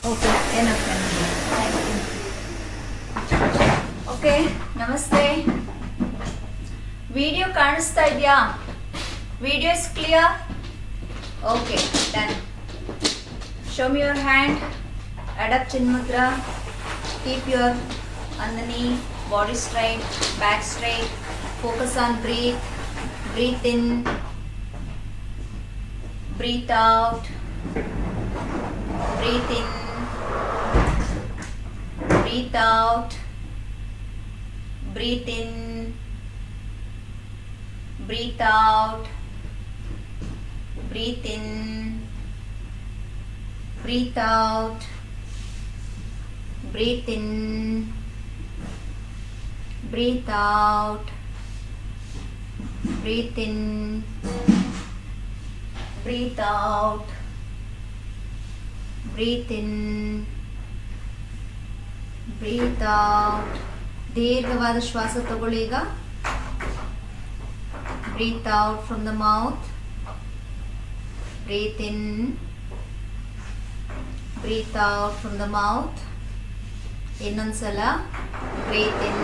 Okay ಏನಪ್ಪ thank you. Okay ನಮಸ್ತೆ. Video ಕಾಣಿಸ್ತಾ ಇದೆಯಾ? Video is clear? Okay done. Show me your hand. Adopt chin mudra. Keep your on the knee, body straight, back straight. Focus on breathe. Breathe in, breathe out. Breathe in, breathe out. Breathe in, breathe out. Breathe in, breathe out. Breathe in, breathe out. Breathe in, breathe out. Breathe in, breathe out. ದೀರ್ಘವಾದ ಶ್ವಾಸ ತಗೊಳ್ಳಿ ಈಗ. Breathe out from the mouth. Breathe in, breathe out from the mouth. ಇನ್ನೊಂದ್ಸಲ breathe in,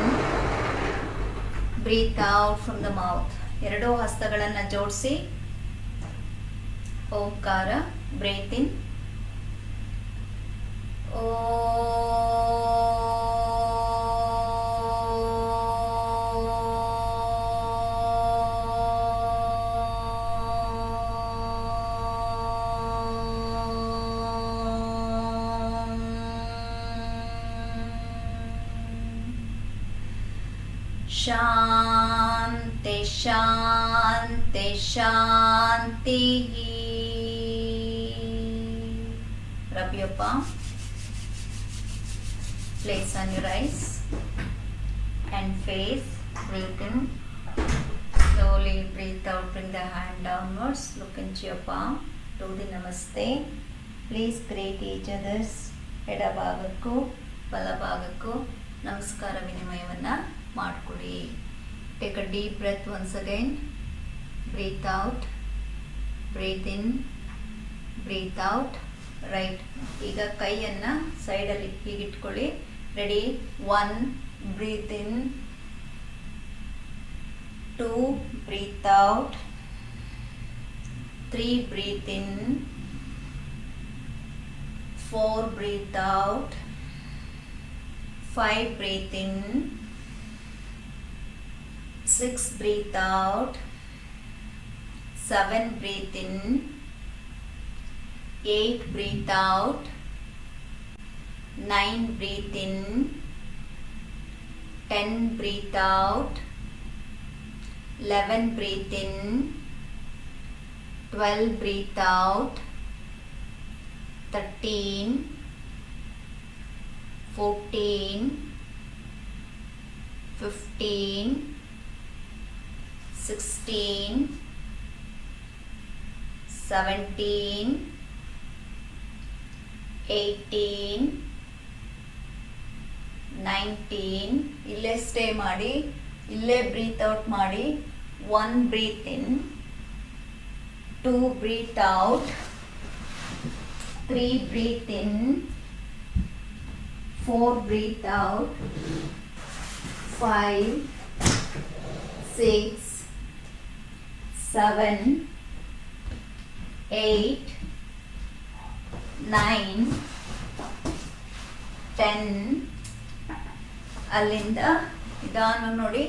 breathe out from the mouth. ಎರಡೂ ಹಸ್ತಗಳನ್ನು ಜೋಡಿಸಿ ಓಂಕಾರ. Breathe in ಓ, ಶಾಂತಿ ಶಾಂತಿ ಶಾಂತಿ. Rub your palm. Place on your eyes and face. Breathe in. Slowly breathe out. Bring the hand downwards. Look into your palm. Do the namaste. Please greet each other's. ಎಡಭಾಗಕ್ಕೂ ಬಲಭಾಗಕ್ಕೂ ನಮಸ್ಕಾರ ವಿನಿಮಯವನ್ನು ಮಾಡಿಕೊಡಿ. Take a deep breath once again. Breathe out, breathe in, breathe out. Right. ಈಗ ಕೈಯನ್ನು ಸೈಡಲ್ಲಿ ಹೀಗಿಟ್ಕೊಳ್ಳಿ. Ready? 1 breathe in, 2 breathe out, 3 breathe in, 4 breathe out, 5 breathe in, 6 breathe out, 7 breathe in, 8 breathe out, 9 breathe in, 10 breathe out, 11 breathe in, 12 breathe out, 13, 14, 15, 16, 17, 18, 19. ಇಲ್ಲೇ stay ಮಾಡಿ, ಇಲ್ಲೇ breathe out ಮಾಡಿ. 1 breathe in, 2 breathe out, 3 breathe in, 4 breathe out, 5, 6, 7, 8, 9, 10. ಅಲ್ಲಿಂದ ನಿಧಾನ ನೋಡಿ,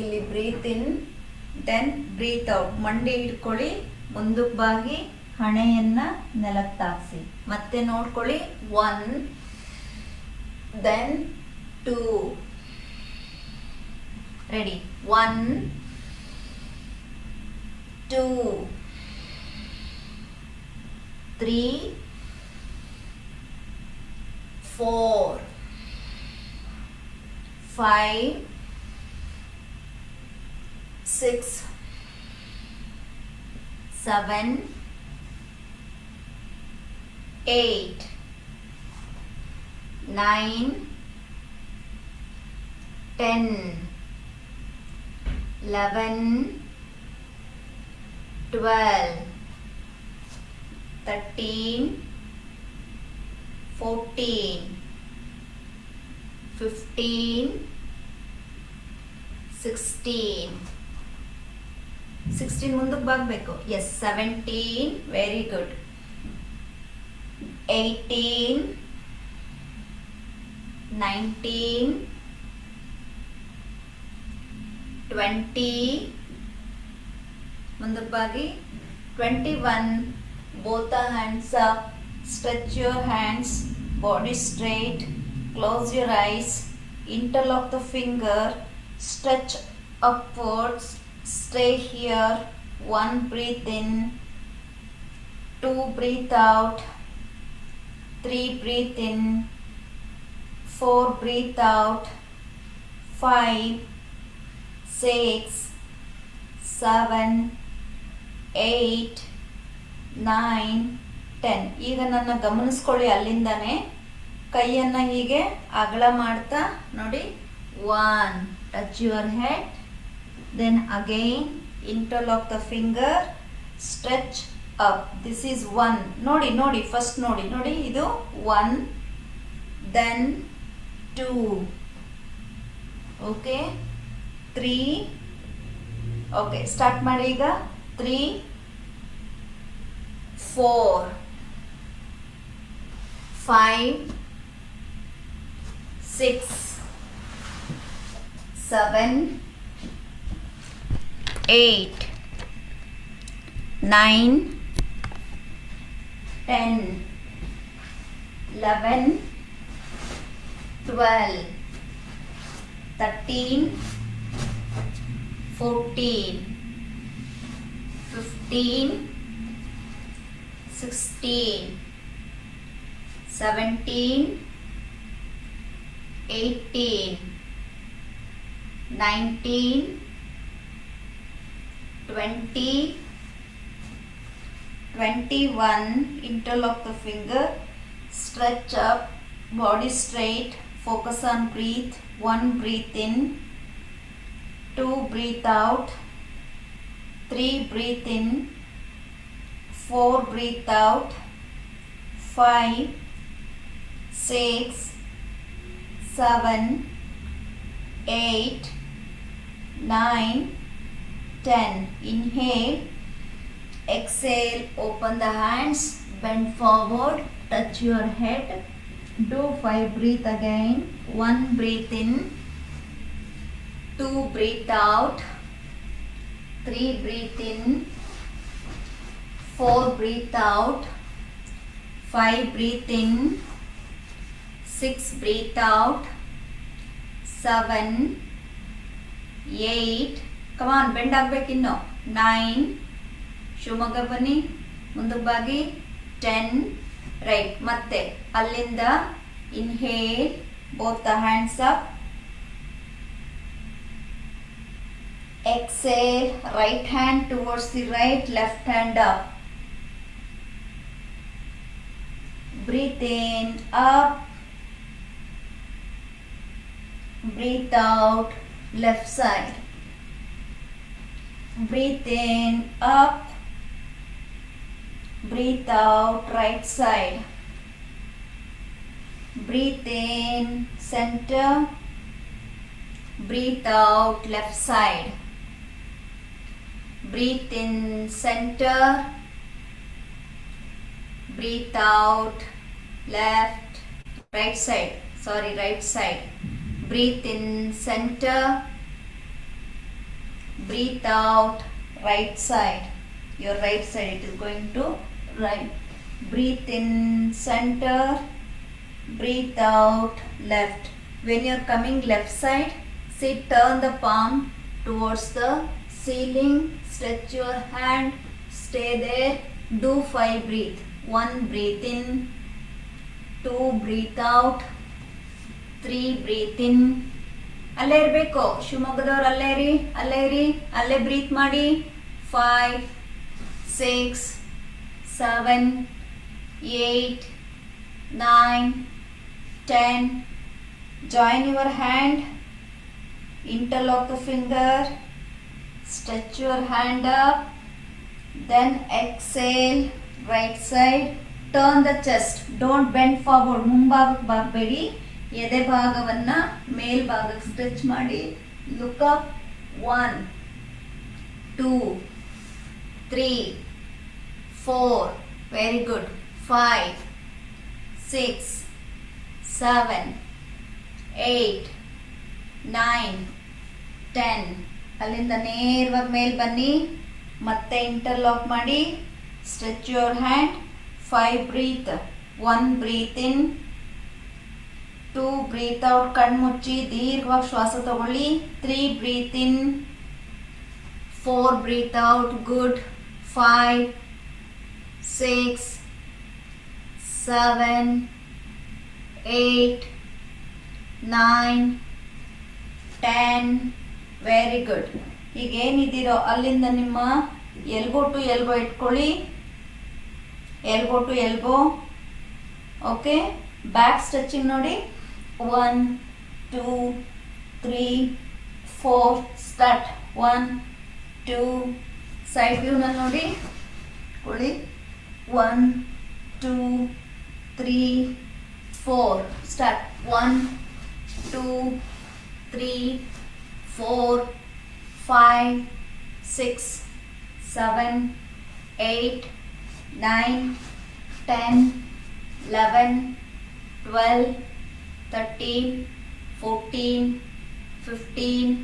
ಇಲ್ಲಿ breathe in, then breathe out. ಮಂಡಿ ಇಟ್ಕೊಳ್ಳಿ, ಮುಂದಕ್ಕೆ ಬಾಗಿ ಹಣೆಯನ್ನು ನೆಲಕ್ಕೆ ತಾಗಿಸಿ. ಮತ್ತೆ ನೋಡ್ಕೊಳ್ಳಿ. 1, then 2. Ready? 1, 2, 3, 4, 5, 6, 7, 8, 9, 10, 11, 12, 13, 14, 15, 16, 16 ಮುಂದಕ್ಕೆ ಬಾಗಬೇಕು. S, 17, very good. 18, 19, 20, ಮುಂದಕ್ಕೆ ಬಾಗಿ. 21, both the hands up, stretch your hands, body straight, close your eyes, interlock the finger, stretch upwards, stay here. 1, breathe in, 2, breathe out, 3, breathe in, 4, breathe out, 5, 6, 7, 8, 9, 10. ಈಗ ನನ್ನ ಗಮನಿಸ್ಕೊಳ್ಳಿ, ಅಲ್ಲಿಂದಾನೆ ಕೈಯನ್ನು ಹೀಗೆ ಅಗಲ ಮಾಡ್ತಾ ನೋಡಿ. 1, touch your head, then again interlock the finger, stretch up. This is 1. ನೋಡಿ ನೋಡಿ, first ನೋಡಿ ನೋಡಿ, ಇದು 1, ದೆನ್ 2, ಓಕೆ, 3, ಓಕೆ, ಸ್ಟಾರ್ಟ್ ಮಾಡಿ ಈಗ. 3, 4, 5, 6, 7, 8, 9, 10, 11, 12, 13, 14, 15, 16, 17, 18, 19, 20, 21, interlock the finger, stretch up, body straight, focus on breathe. 1, breathe in, 2, breathe out, 3, breathe in, 4, breathe out, 5, 6, 7, 8, 9, 10. Inhale, exhale, open the hands, bend forward, touch your head, do 5, breathe again. 1, breathe in, 2, breathe out, 3, breathe in, 4, breathe out, 5, breathe in, 6, breathe out, 7, 8, come on, bend ಆಗಬೇಕು ಇನ್ನು. 9, ಶಿವಮೊಗ್ಗ ಬನ್ನಿ, ಮುಂದಕ್ಕೆ ಬಾಗಿ. 10, right. ಮತ್ತೆ ಅಲ್ಲಿಂದ inhale, both the hands up, exhale, right hand towards the right, left hand up. Breathe in, up, breathe out, left side. Breathe in, up, breathe out, right side. Breathe in, center, breathe out, left side. Breathe in, center, breathe out, left, right side, sorry, right side. Breathe in, center, breathe out, right side. Your right side, it is going to right. Breathe in, center, breathe out, left. When you are coming left side, see, turn the palm towards the ceiling, stretch your hand, stay there, do 5, breathe. 1, breathe in, 2, breathe out, 3, breathe in. ಅಲ್ಲೇ ಇರಬೇಕು ಶಿವಮೊಗ್ಗದವ್ರು, ಅಲ್ಲೇ ಇರಿ, ಅಲ್ಲೇ ಇರಿ, ಅಲ್ಲೇ breathe ಮಾಡಿ. 5, 6, 7, 8, 9, 10. Join your hand, interlock the finger, stretch your hand up, then exhale, right side, turn the chest, don't bend forward, ಮುಂಭಾಗಕ್ಕೆ ಬಾಗಬೇಡಿ. ಎದೆ ಭಾಗವನ್ನ ಮೇಲ್ಭಾಗಕ್ಕೆ ಸ್ಟ್ರೆಚ್ ಮಾಡಿ. Look up. 1 2 3 4, very good. 5 6 7 8 9 10. ಅಲ್ಲಿಂದ ನೇರವಾಗಿ ಮೇಲ್ ಬನ್ನಿ. ಮತ್ತೆ ಇಂಟರ್ಲಾಕ್ ಮಾಡಿ. Stretch your hand. 5 breath. 1 breathe in, 2 breathe out. ಕಣ್ಮುಚ್ಚಿ ದೀರ್ಘವಾಗಿ ಶ್ವಾಸ ತಗೊಳ್ಳಿ. 3 breathe in, 4 breathe out. Good. 5 6 7 8 9 10. Very good. ಈಗ ಏನಿದ್ದೀರೋ ಅಲ್ಲಿಂದ ನಿಮ್ಮ ಎಲ್ಬೋ ಟು ಎಲ್ಬೋ ಇಟ್ಕೊಳ್ಳಿ. Elbow to elbow. Okay. Back stretching ನೋಡಿ. 1 2 3 4. ಸ್ಟಾರ್ಟ್. 1 2. ಸೈಡ್ ವ್ಯೂನಲ್ಲಿ ನೋಡಿ ಕೊಳ್ಳಿ. 1 2 3 4. Start. 1 2 3 4 5 6 7 8 9 10 11 12 13 14 15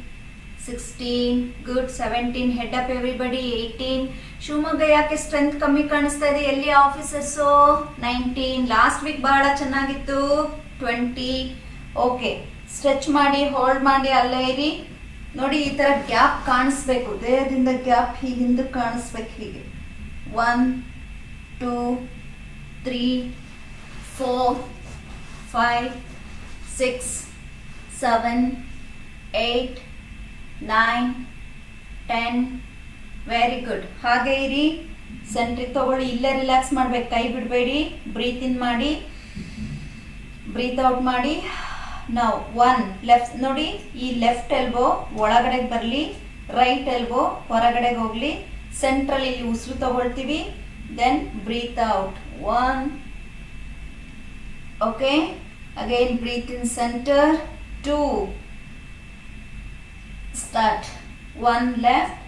16. Good. 17. Head up everybody. 18. Shivamogga ಯಾಕೆ ಸ್ಟ್ರೆಂತ್ ಕಮ್ಮಿ ಕಾಣಿಸ್ತಾ ಇದೆ? ಎಲ್ಲಿ ಆಫೀಸರ್ಸು? 19. ಲಾಸ್ಟ್ ವೀಕ್ ಬಹಳ ಚೆನ್ನಾಗಿತ್ತು. 20. ಓಕೆ. ಸ್ಟ್ರೆಚ್ ಮಾಡಿ, ಹೋಲ್ಡ್ ಮಾಡಿ, ಅಲ್ಲೇ ಇರಿ. ನೋಡಿ, ಈ ತರ ಗ್ಯಾಪ್ ಕಾಣಿಸ್ಬೇಕು. ದೇಹದಿಂದ ಗ್ಯಾಪ್ ಹೀಗೆ ಹಿಂದಕ್ಕೆ ಕಾಣಿಸ್ಬೇಕು. ಹೀಗೆ 1 2 3 4 5 6 7 8 9 10. Very good. ಹಾಗೆ ಇರಿ. ಸೆಂಟ್ರಿಗೆ ತಗೊಳ್ಳಿ. ಇಲ್ಲೇ ರಿಲ್ಯಾಕ್ಸ್ ಮಾಡ್ಬೇಕು. ಕೈ ಬಿಡಬೇಡಿ. ಬ್ರೀತ್ ಇನ್ ಮಾಡಿ, ಬ್ರೀತ್ ಔಟ್ ಮಾಡಿ. ನಾವು 1 ಲೆಫ್ಟ್ ನೋಡಿ. ಈ ಲೆಫ್ಟ್ ಎಲ್ಬೋ ಒಳಗಡೆಗೆ ಬರಲಿ, ರೈಟ್ ಎಲ್ಬೋ ಹೊರಗಡೆಗೆ ಹೋಗ್ಲಿ. ಸೆಂಟ್ರಲ್ಲಿ ಇಲ್ಲಿ ಉಸಿರು ತಗೊಳ್ತೀವಿ. Then breathe out. 1. Okay. Again breathe in centre. 2. Start. 1 left,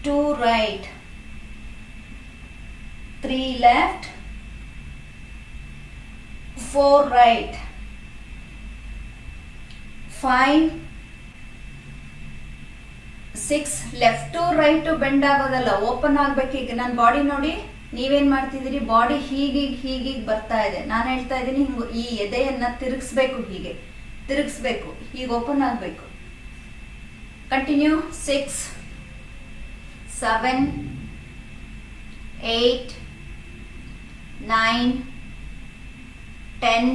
2 right, 3 left, 4 right, 5 6 left to right bend ಆಗೋದಲ್ಲ, ಓಪನ್ ಆಗ್ಬೇಕು. ಈಗ ನನ್ನ ಬಾಡಿ ನೋಡಿ, ನೀವೇನ್ ಮಾಡ್ತಿದ್ದೀರಿ? ಬಾಡಿ ಹೀಗೆ ಬರ್ತಾ ಇದೆ. ನಾನು ಹೇಳ್ತಾ ಇದ್ದೀನಿ, ಹಿಂಗೆ ಈ ಎದೆಯನ್ನ ತಿರುಗಿಸ್ಬೇಕು. ಹೀಗೆ ತಿರುಗಿಸ್ಬೇಕು. ಹೀಗೆ ಓಪನ್ ಆಗ್ಬೇಕು. ಕಂಟಿನ್ಯೂ. 6 7 8 9 10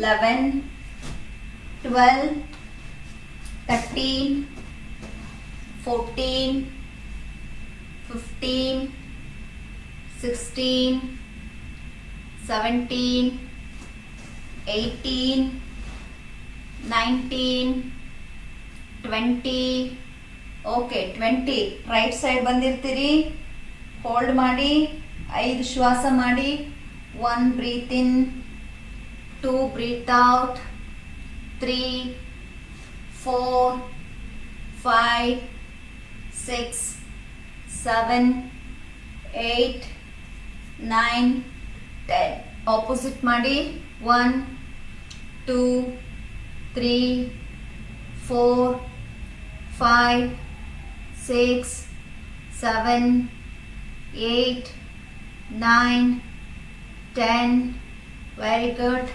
11 12 13 14 15 16 17 18 19 20. ಓಕೆ. 20. ರೈಟ್ ಸೈಡ್ ಬಂದಿರ್ತೀರಿ. ಹೋಲ್ಡ್ ಮಾಡಿ. 5 ಶ್ವಾಸ ಮಾಡಿ. 1 breathe in, 2 breathe out, 3 4 5 6 7 8 9 10. Opposite ಮಾಡಿ. 1 2 3 4 5 6 7 8 9 10. Very good.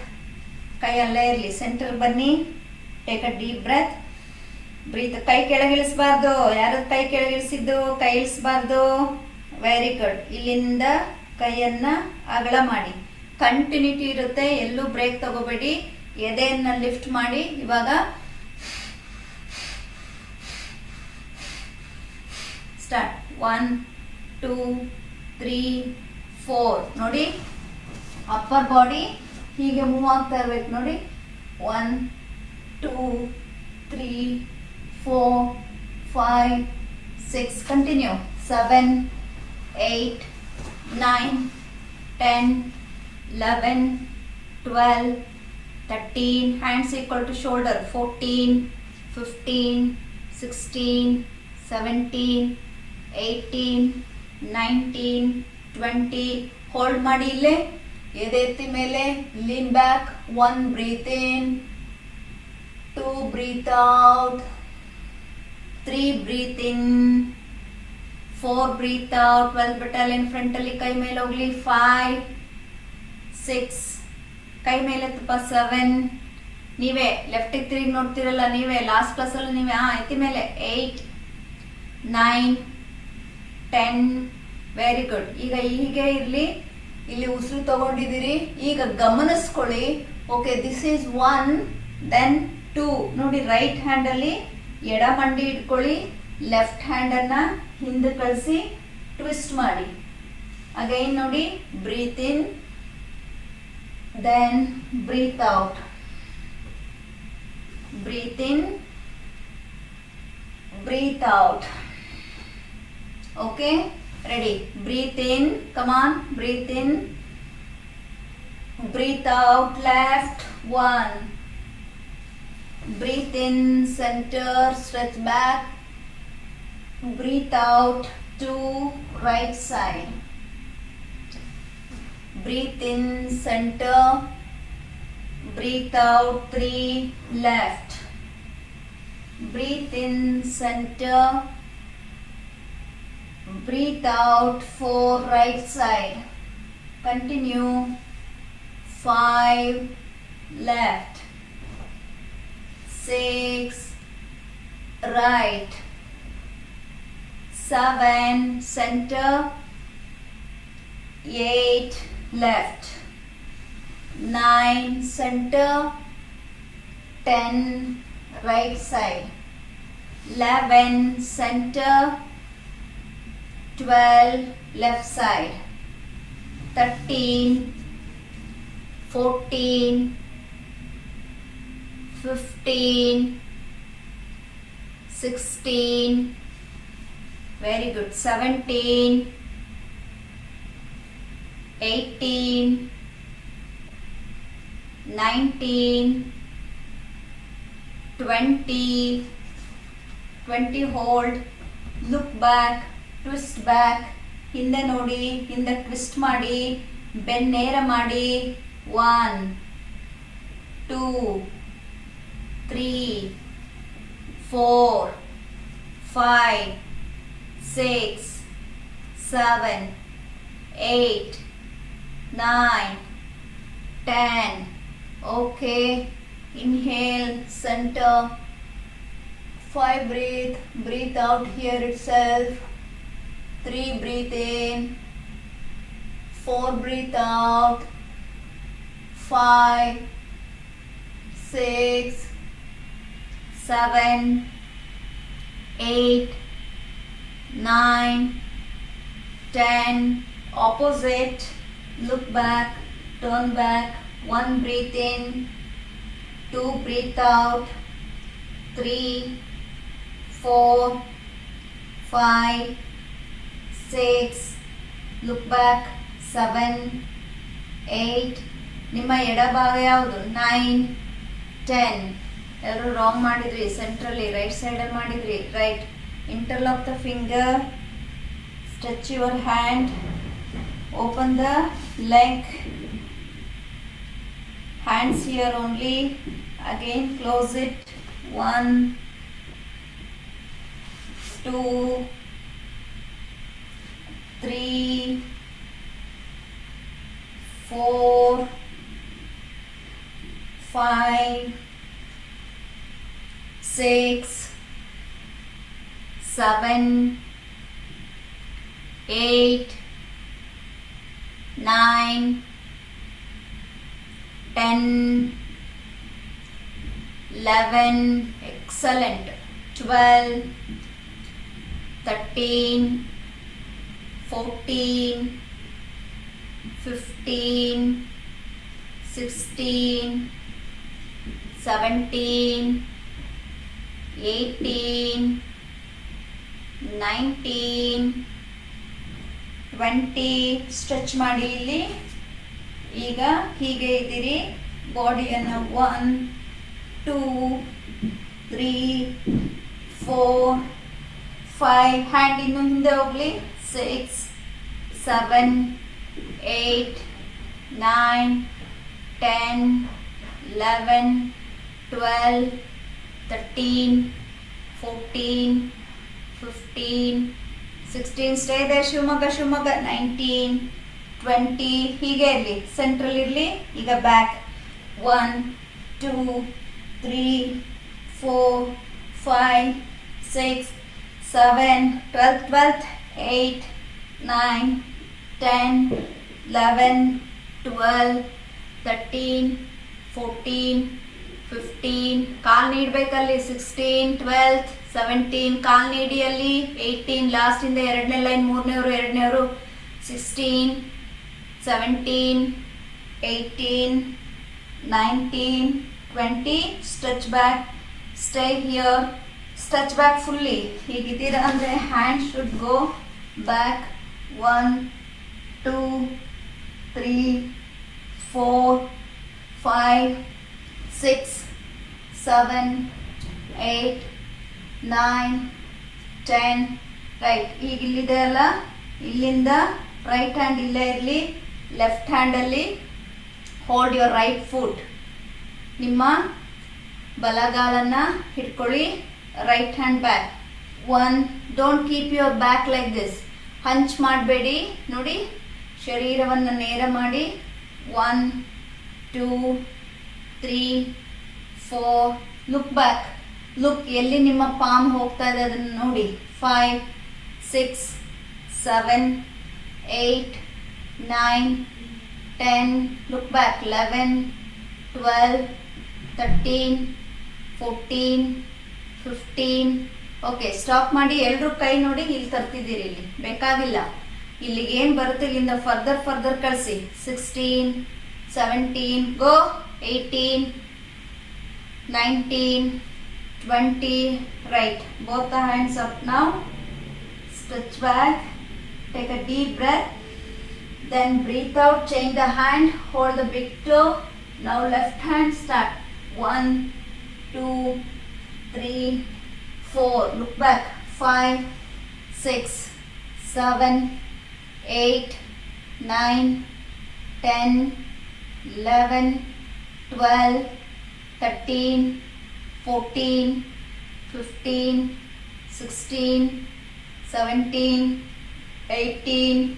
ಕೈ ಅಲ್ಲೇ ಇರಲಿ. ಸೆಂಟ್ರಲ್ ಬನ್ನಿ. Take a deep breath. Breathe. ಕೈ ಕೆಳಗಿಳಿಸಬಾರ್ದು. ಯಾರು ಕೈ ಕೆಳಗಿಳಿಸಿದ್ದು? ಕೈ ಇಳಿಸಬಾರ್ದು. Very good. ಇಲ್ಲಿಂದ ಕೈಯನ್ನ ಅಗಲ ಮಾಡಿ. ಕಂಟಿನ್ಯೂಟಿ ಇರುತ್ತೆ. ಎಲ್ಲೂ ಬ್ರೇಕ್ ತಗೋಬೇಡಿ. ಎದೆಯನ್ನ ಲಿಫ್ಟ್ ಮಾಡಿ. ಇವಾಗ ಸ್ಟಾರ್ಟ್. 1 2 3 4. ನೋಡಿ, ಅಪ್ಪರ್ ಬಾಡಿ ಹೀಗೆ ಮೂವ್ ಆಗ್ತಾ ಇರ್ಬೇಕು. ನೋಡಿ, 1 2 3 4 5 6. Continue. 7 8 9, 10, 11, 12, 13, hands equal to shoulder, 14, 15, 16, 17, 18, 19, 20, hold ಮಾಡಿ ಇಲ್ಲೇ ಎದೆ ಎತ್ತಿ ಮೇಲೆ, lean back, 1 breathe in, 2 breathe out, 3 breathe in, 4 breathe out, 12 battalion front ಅಲ್ಲಿ ಕೈ ಮೇಲೆ ಹೋಗ್ಲಿ, 5, 6, ಕೈ ಮೇಲೆ ತುಪ್ಪ, 7, ನೀವೇ ಲೆಫ್ಟಿಗೆ ತಿರುಗಿ ನೋಡ್ತಿರಲ್ಲ ನೀವೇ ಲಾಸ್ಟ್ ಕ್ಲಾಸಲ್ಲಿ ನೀವೇ ಎತ್ತಿ ಮೇಲೆ, 8, 9, 10, ವೆರಿ ಗುಡ್. ಈಗ ಹೀಗೆ ಇರಲಿ, ಇಲ್ಲಿ ಉಸಿರು ತಗೊಂಡಿದ್ದೀರಿ, ಈಗ ಗಮನಿಸ್ಕೊಳ್ಳಿ. Okay, this is 1, then 2. ನೋಡಿ, ರೈಟ್ ಹ್ಯಾಂಡಲ್ಲಿ ಎಡ ಮಂಡಿ ಇಟ್ಕೊಳ್ಳಿ, ಲೆಫ್ಟ್ ಹ್ಯಾಂಡನ್ನು ಹಿಂದೆ ಕಳಿಸಿ ಟ್ವಿಸ್ಟ್ ಮಾಡಿ. ಅಗೈನ್ ನೋಡಿ, breathe in, then breathe out, breathe in, breathe out. Okay, ready? Breathe in, come on, breathe in, breathe out, left, 1, breathe in, center, stretch back, breathe out, 2, right side, breathe in, center, breathe out, 3, left, breathe in, center, breathe out, 4, right side, continue, 5, left, 6, right, 7, center, 8, left, 9, center, 10, right side, 11, center, 12, left side, 13, 14, 15, 16, very good, 17, 18, 19, 20, hold, look back, twist back, ಹಿಂದೆ ನೋಡಿ, ಹಿಂದೆ twist ಮಾಡಿ, ಬೆನ್ನು ನೇರ ಮಾಡಿ, 1, 2, 3, 4, 5, 6, 7, 8, 9, 10. Okay, inhale, center, 5 breathe out here itself, 3 breathe in, 4 breathe out, 5, 6, 7, 8, 9, 10, opposite, look back, turn back, 1 breathe in, 2 breathe out, 3, 4, 5, 6, look back, 7, 8, ನಿಮ್ಮ ಎಡಭಾಗ ಯಾವುದು, 9, 10. ಎಲ್ಲರೂ ರಾಂಗ್ ಮಾಡಿದ್ರಿ, ಸೆಂಟ್ರಲ್ಲಿ ರೈಟ್ ಸೈಡಲ್ಲಿ ಮಾಡಿದ್ರಿ, right. Interlock the finger, stretch your hand, open the leg, hands here only, again close it, 1, 2, 3, 4, 5, 6, 7, 8, 9, 10, 11, excellent, 12, 13, 14, 15, 16, 17, 18, 19, 20 stretch ಮಾಡಿ. ಇಲ್ಲಿ ಈಗ ಹೀಗೆ ಇದ್ದೀರಿ, ಬಾಡಿಯನ್ನು 1 2 3 4 5, ಹ್ಯಾಂಡ್ ಇನ್ನು ಹಿಂದೆ ಹೋಗ್ಲಿ, 6 7 8 9 10 11 12 13 14 15 16, stay there ಶಿವಮೊಗ್ಗ 19 20, ಹೀಗೆ ಇರಲಿ, ಸೆಂಟ್ರಲ್ ಇರಲಿ. ಈಗ ಬ್ಯಾಕ್ 1 2 3 4 5 6 7 12 8 9 10 11 12 13 14 15, ಕಾಲ್ ನೀಡಬೇಕಲ್ಲಿ, 16 12 17, ಕಾಲ್ ನೀಡಿ ಅಲ್ಲಿ, 18, ಲಾಸ್ಟ್ ಇಂದ ಎರಡನೇ ಲೈನ್, ಮೂರನೇವರು ಎರಡನೇವರು, 16 17 18 19 20, stretch back, stay here, stretch back fully. ಹೀಗಿದ್ದೀರಾ ಅಂದರೆ hand should go back. 1 2 3 4 5 6 7 8 9 10, right. ಈಗ ಇಲ್ಲಿದೆ ಅಲ್ಲ, ಇಲ್ಲಿಂದ ರೈಟ್ ಹ್ಯಾಂಡ್ ಇಲ್ಲೇ ಇರಲಿ, ಲೆಫ್ಟ್ ಹ್ಯಾಂಡಲ್ಲಿ ಹೋಲ್ಡ್ ಯುವರ್ ರೈಟ್ ಫುಟ್, ನಿಮ್ಮ ಬಲಗಾಲನ್ನು ಹಿಡ್ಕೊಳ್ಳಿ, right hand back. 1, don't keep your back like this, hunch ಮಾಡಬೇಡಿ, ನೋಡಿ ಶರೀರವನ್ನು ನೇರ ಮಾಡಿ. 1 2 3 4, ಲುಕ್ ಬ್ಯಾಕ್, ಲುಕ್ ಎಲ್ಲಿ ನಿಮ್ಮ ಪಾಮ್ ಹೋಗ್ತಾ ಇದೆ ಅದನ್ನು ನೋಡಿ. 5 6 7 8 9 10, ಲುಕ್ ಬ್ಯಾಕ್. 11 12 13 14 15, ಓಕೆ, ಸ್ಟಾಪ್ ಮಾಡಿ. ಎಲ್ಲರೂ ಕೈ ನೋಡಿ, ಇಲ್ಲಿ ತರ್ತಿದ್ದೀರಿ, ಇಲ್ಲಿ ಬೇಕಾಗಿಲ್ಲ, ಇಲ್ಲಿಗೆ ಏನು ಬರುತ್ತೆ ಇಲ್ಲಿಂದ ಫರ್ದರ್ ಕಳಿಸಿ. 16 17, ಗೋ. 18 19 20, right, both the hands up now, stretch back, take a deep breath, then breathe out, change the hand, hold the big toe. Now left hand, start. 1 2 3 4, look back. 5 6 7 8 9 10 11 12 13 14 15 16 17 18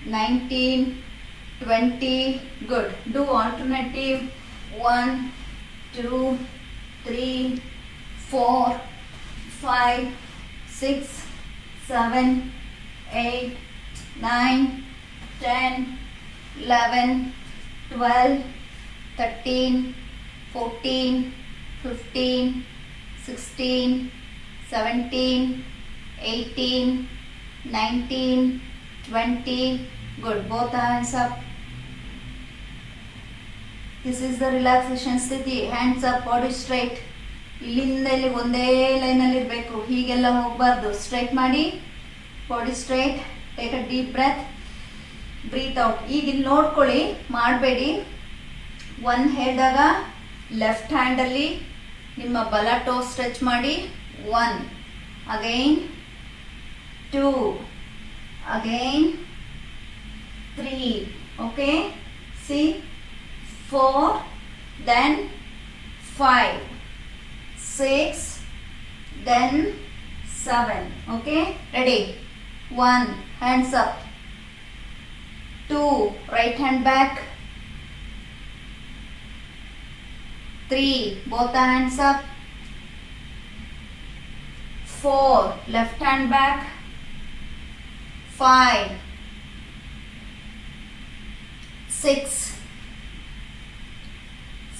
19 20, good. Do alternative. 1 2 3 4 5 6 7 8 9 10 11 12 13 14 15 16 17 18 19 20, good. Both hands up. This is the relaxation ಸ್ಥಿತಿ. Hands up, body straight. ಇಲ್ಲಿಂದ ಇಲ್ಲಿ ಒಂದೇ ಲೈನಲ್ಲಿ ಇರಬೇಕು, ಹೀಗೆಲ್ಲ ಹೋಗಬಾರ್ದು. Straight ಮಾಡಿ, body straight. Take a deep breath, breathe out. ಈಗ ಇಲ್ಲಿ ನೋಡ್ಕೊಳ್ಳಿ, ಮಾಡಬೇಡಿ. 1 ಹೇಳಿದಾಗ ಲೆಫ್ಟ್ ಹ್ಯಾಂಡಲ್ಲಿ ನಿಮ್ಮ ಬಲ ಟೋ ಸ್ಟ್ರೆಚ್ ಮಾಡಿ. 1, again 2, again 3, okay, see, 4, then 5 6, then 7, okay, ready. 1, hands up. 2, right hand back. 3, both the hands up. 4, left hand back. 5 6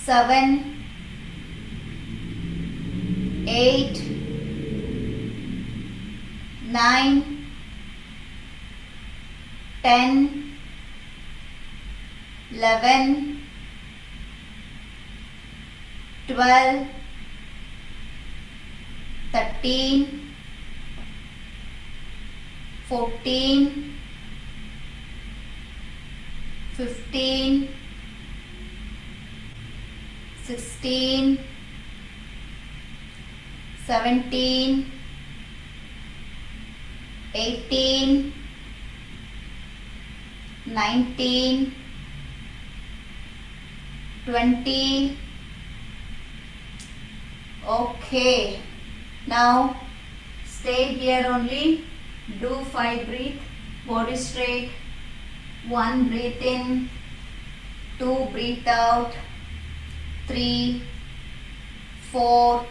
7 8 9 10 11 12 13 14 15, 16, 17, 18, 19, 20. Okay, now stay here only. Do 5 breathe, body straight. 1 breathe in, 2 breathe out, 3, 4,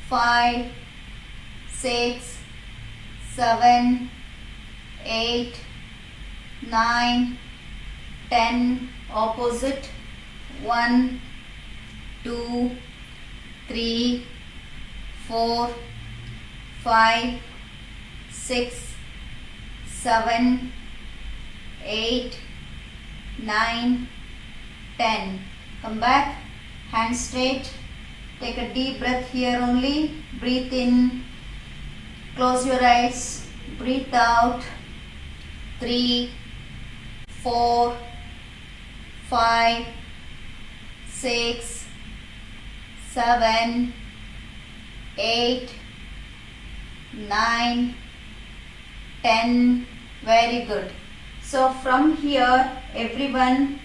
5, 6, 7, 8, 9, 10. Opposite. 1, 2, 3, 4, 5, 6, 7, 8, 9, 10. Come back, hands straight. Take a deep breath here only. Breathe in, close your eyes, breathe out. 3, 4, 5, 6, 7, 8, 9, 10. Very good. So from here, everyone,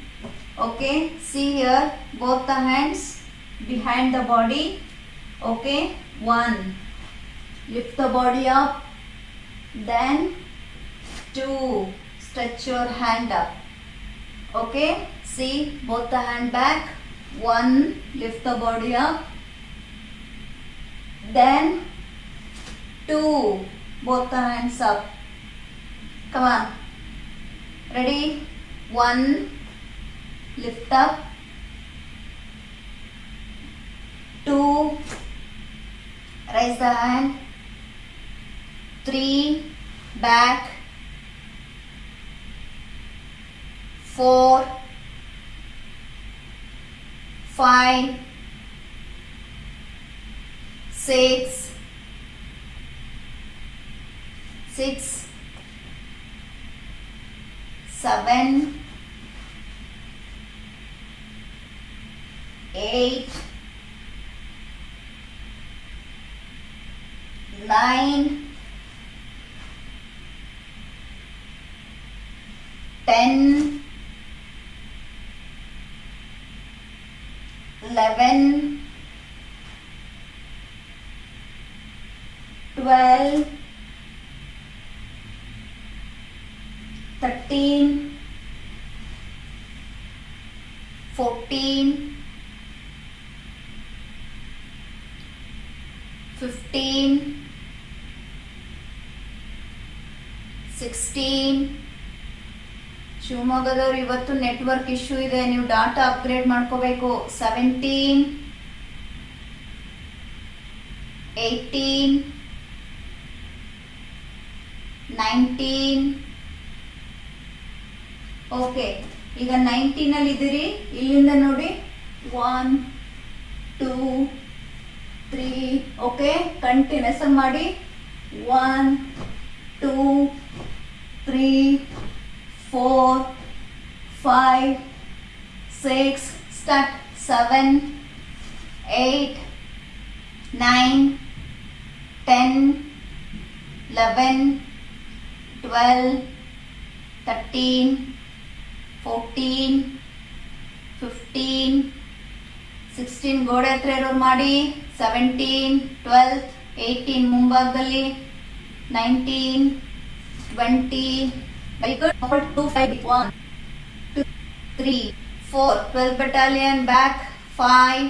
okay, see here, both the hands behind the body. Okay, 1, lift the body up. Then 2, stretch your hand up. Okay, see, both the hand back. 1, lift the body up. Then 2, both the hands up. Come on. Ready? 1, lift up. 2, raise the hand. 3, back. 4, 5, 6, 7, 8, 9, 10, 11, 12, 13, 14, 15, 16. ಶಿವಮೊಗ್ಗದವ್ರು ಇವತ್ತು network issue ಇದೆ, ನೀವು data upgrade ಮಾಡ್ಕೋಬೇಕು. 17, 18, 19. Okay, ಈಗ 19 ಅಲ್ಲಿ ಇದ್ದೀರಿ. ಇಲ್ಲಿಂದ ನೋಡಿ 1, 2, 3. Okay, continuous ಮಾಡಿ. 1, 2, 3, 4, 5, 6. Start. 7, 8, 9, 10, 11, 12, 13, 14, 15, 16. ಗೋಡೆ ಹತ್ರ ಇರೋರು ಮಾಡಿ. 17, 12, 18 ಮುಂಭಾಗದಲ್ಲಿ. 19, 20. Very good. 2, 5, 1, 2, 3, 4. 12 battalion back. 5,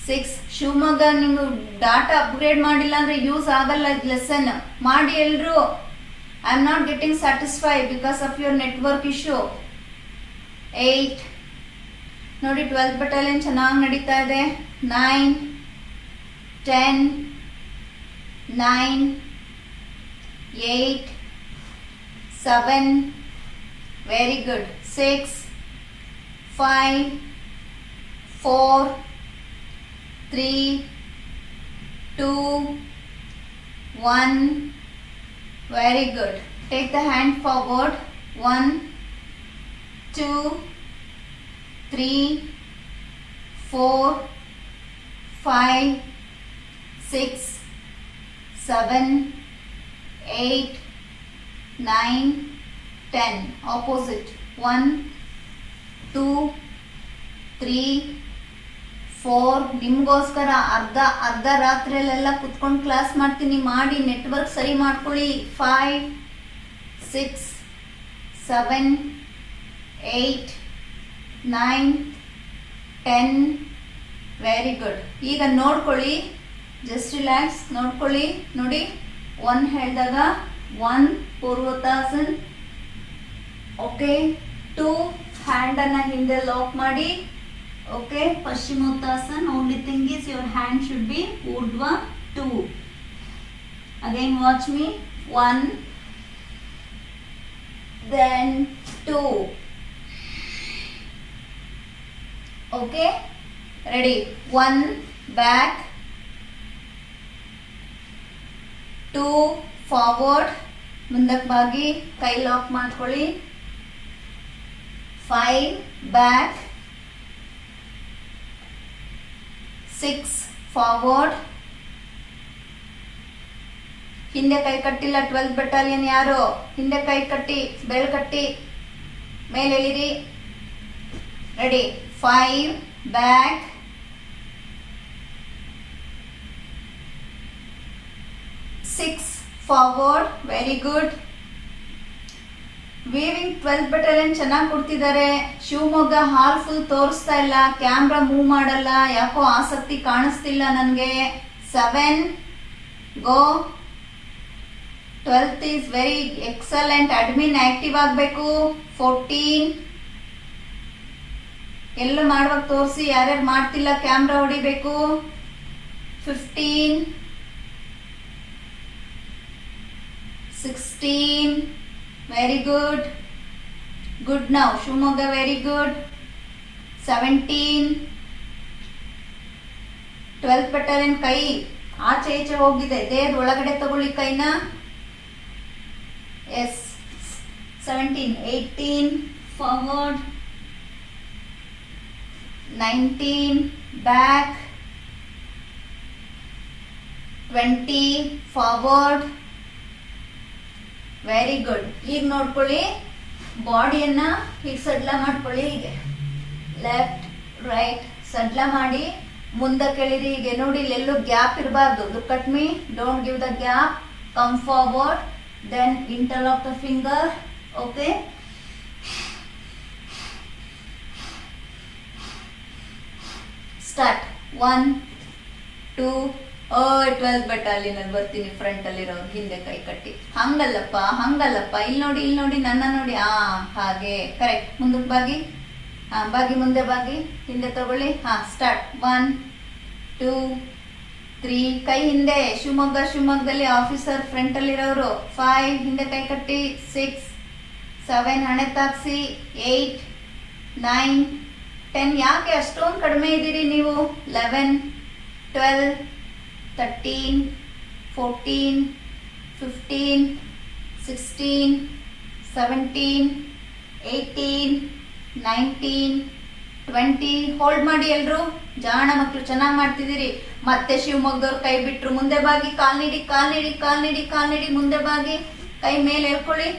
6. Shivamogga ನೀವು ಡಾಟಾ ಅಪ್ಗ್ರೇಡ್ ಮಾಡಿಲ್ಲ ಅಂದ್ರೆ ಯೂಸ್ ಆಗಲ್ಲ ಲೆಸನ್. ಮಾಡಿ ಎಲ್ರು. I am not getting satisfied because of your network issue. 8. ನೋಡಿ 12 battalion ಚೆನ್ನಾಗಿ ನಡೀತಾ ಇದೆ. 9, 10, 9, 8, 7. Very good. 6, 5, 4, 3, 2, 1. Very good. Take the hand forward. 1, 2, 3, 4, 5, 6, 7, 8, 9, 10. Opposite. 1, 2, 3, 4. ನಿಮಗೋಸ್ಕರ ಅರ್ಧ ರಾತ್ರಿಯಲ್ಲೆಲ್ಲ ಕುತ್ಕೊಂಡು ಕ್ಲಾಸ್ ಮಾಡ್ತೀನಿ, ಮಾಡಿ ನೆಟ್ವರ್ಕ್ ಸರಿ ಮಾಡ್ಕೊಳ್ಳಿ. 5, 6, 7, 8, 9, 10. Very good. ಈಗ ನೋಡ್ಕೊಳ್ಳಿ, ಜಸ್ಟ್ ರಿಲ್ಯಾಕ್ಸ್, ನೋಡ್ಕೊಳ್ಳಿ. ನೋಡಿ, 1 ಹೇಳಿದಾಗ 1 ಪೂರ್ವತಾಸನ್. ಓಕೆ. 2 ಹ್ಯಾಂಡನ್ನು ಹಿಂದೆ ಲಾಕ್ ಮಾಡಿ. ಓಕೆ. ಪಶ್ಚಿಮೋತ್ತಾಸನ್. Only thing is your hand should be ಊರ್ಧ್ವ. 2. Again watch me. 1, then 2. Okay, ready. 1 back, 2 forward, ಮುಂದಕ್ಕೆ ಬಾಗಿ ಕೈ ಲಾಕ್ ಮಾಡ್ಕೊಳ್ಳಿ. 5 back, 6 forward. ಹಿಂದೆ ಕೈ ಕಟ್ಟಿಲ್ಲ 12th ಬೆಟಾಲಿಯನ್ ಯಾರು? ಹಿಂದೆ ಕೈ ಕಟ್ಟಿ, ಬೆರಳು ಕಟ್ಟಿ ಮೇಲೆ ಎಳಿರಿ. Ready. 5 back, 6 forward. Very good. Weaving 12th battalion ಚೆನ್ನಾಗಿ ಕೊಡ್ತಿದ್ದಾರೆ. ಶಿವಮೊಗ್ಗ ಹಾಲ್ ಫುಲ್ ತೋರಿಸ್ತಾ ಇಲ್ಲ, ಕ್ಯಾಮ್ರಾ ಮೂವ್ ಮಾಡಲ್ಲ, ಯಾಕೋ ಆಸಕ್ತಿ ಕಾಣಿಸ್ತಿಲ್ಲ ನನಗೆ. 7 ಗೋ. 12th is very excellent. Admin active ಆಗಬೇಕು. 14 ಎಲ್ಲ ಮಾಡುವಾಗ ತೋರಿಸಿ, ಯಾರ್ಯಾರು ಮಾಡ್ತಿಲ್ಲ ಕ್ಯಾಮ್ರಾ ಹೊಡಿಬೇಕು. 15, 16. Very good. Good. Now Shivamogga. Very good. 17. 12th battalion ಕೈ ಆಚೆ ಈಚೆ ಹೋಗಿದೆ, ದೇಹದ ಒಳಗಡೆ ತಗೊಳ್ಳಿ ಕೈನ. Yes. 17. 18 forward. 19 back. 20 forward. Very good. ಈಗ ನೋಡ್ಕೊಳ್ಳಿ, ಬಾಡಿಯನ್ನ ಹೀಗೆ ಸಡ್ಲ ಮಾಡ್ಕೊಳ್ಳಿ. ಹೀಗೆ ಲೆಫ್ಟ್ ರೈಟ್ ಸಡ್ಲ ಮಾಡಿ ಮುಂದಕ್ಕೆ ಎಳಿರಿ. ಹೀಗೆ ನೋಡಿ, ಇಲ್ಲೆಲ್ಲೂ ಗ್ಯಾಪ್ ಇರಬಾರ್ದು. Look at me. Don't give the gap. Come forward. then interlock the finger. Okay, start. 1, 2. 12th battalion ಅಲ್ಲಿ ಬರ್ತೀನಿ. ಫ್ರಂಟ್ ಅಲ್ಲಿರೋರು ಹಿಂದೆ ಕೈ ಕಟ್ಟಿ. ಹಂಗಲ್ಲಪ್ಪ, ಹಂಗಲ್ಲಪ್ಪ. ಇಲ್ಲಿ ನೋಡಿ, ಇಲ್ಲಿ ನೋಡಿ, ನನ್ನ ನೋಡಿ. ಹಾಗೆ ಕರೆಕ್ಟ್. ಮುಂದಕ್ಕೆ ಬಾಗಿ. ಬಾಗಿ, ಮುಂದೆ ಬಾಗಿ, ಹಿಂದೆ ತಗೊಳ್ಳಿ. ಸ್ಟಾರ್ಟ್. 1, 2, 3. ಕೈ ಹಿಂದೆ. ಶಿವಮೊಗ್ಗದಲ್ಲಿ ಆಫೀಸರ್ ಫ್ರಂಟ್ ಅಲ್ಲಿರೋರು. 5 ಹಿಂದೆ ಕೈ ಕಟ್ಟಿ. 6, 7 ಹಣೆ ತಾಕ್ಸಿ. 8, 9, 10. ಯಾಕೆ ಅಷ್ಟೊಂದು ಕಡಿಮೆ ಇದ್ದೀರಿ ನೀವು? 11, 12, 13, 14, 15, 16, 17, 18, 19, 20. ಹೋಲ್ಡ್ ಮಾಡಿ ಎಲ್ರು. ಜಾಣ ಮಕ್ಕಳು, ಚೆನ್ನಾಗಿ ಮಾಡ್ತಿದ್ದೀರಿ. ಮತ್ತೆ ಶಿವಮೊಗ್ಗದವ್ರು ಕೈ ಬಿಟ್ರು. ಮುಂದೆ ಬಾಗಿ, ಕಾಲ್ ನೀಡಿ, ಕಾಲ್ ನೀಡಿ, ಕಾಲ್ ನೀಡಿ, ಕಾಲ್ ನೀಡಿ. ಮುಂದೆ ಬಾಗಿ, ಕೈ ಮೇಲೆ ಎಳ್ಕೊಳ್ಳಿ,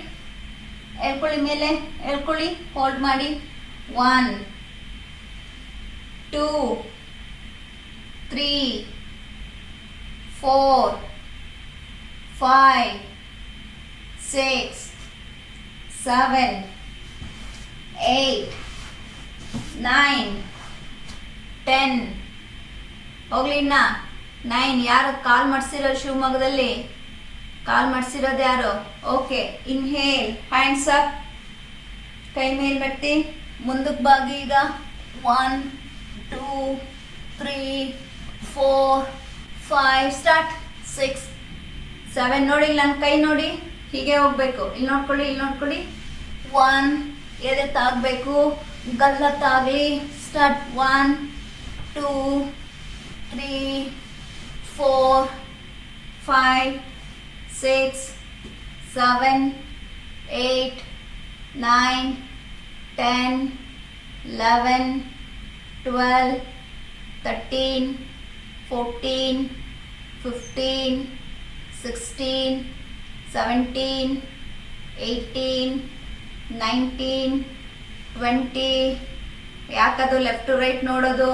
ಎಳ್ಕೊಳ್ಳಿ, ಮೇಲೆ ಎಳ್ಕೊಳ್ಳಿ. ಹೋಲ್ಡ್ ಮಾಡಿ. 1, 2, 3, 4, 5, 6, 7, 8, 9, 10. ಹೋಗ್ಲಿ ಇನ್ನ. 9. ಯಾರು ಕಾಲ್ ಮಾಡಿಸಿರೋದು ಶಿವಮೊಗ್ಗದಲ್ಲಿ? ಕಾಲ್ ಮಾಡಿಸಿರೋದು ಯಾರು? ಓಕೆ. ಇನ್ಹೇಲ್, ಹ್ಯಾಂಡ್ಸ್ ಅಪ್, ಕೈ ಮೇಲೆ ಮೆಟ್ಟಿ ಮುಂದಕ್ಕೆ ಬಾಗಿ. ಈಗ 1, 2, 3, 4, 5. ಸ್ಟಾರ್ಟ್. 6, 7. ನೋಡಿ, ನನ್ನ ಕೈ ನೋಡಿ, ಹೀಗೆ ಹೋಗ್ಬೇಕು. ಇಲ್ಲಿ ನೋಡ್ಕೊಳ್ಳಿ, ಇಲ್ಲಿ ನೋಡ್ಕೊಳ್ಳಿ. 1 ಎದೆ ತಾಗಬೇಕು, ಗಲ್ಲ ತಾಗಲಿ. ಸ್ಟಾರ್ಟ್. 1, 2, 3, 4, 5, 6, 7, 8, 9, 10, 11, 12, 13, 14, 15, 16, 17, 18, 19, 20. ಯಾಕದು ಲೆಫ್ಟ್ ಟು ರೈಟ್ ನೋಡೋದು?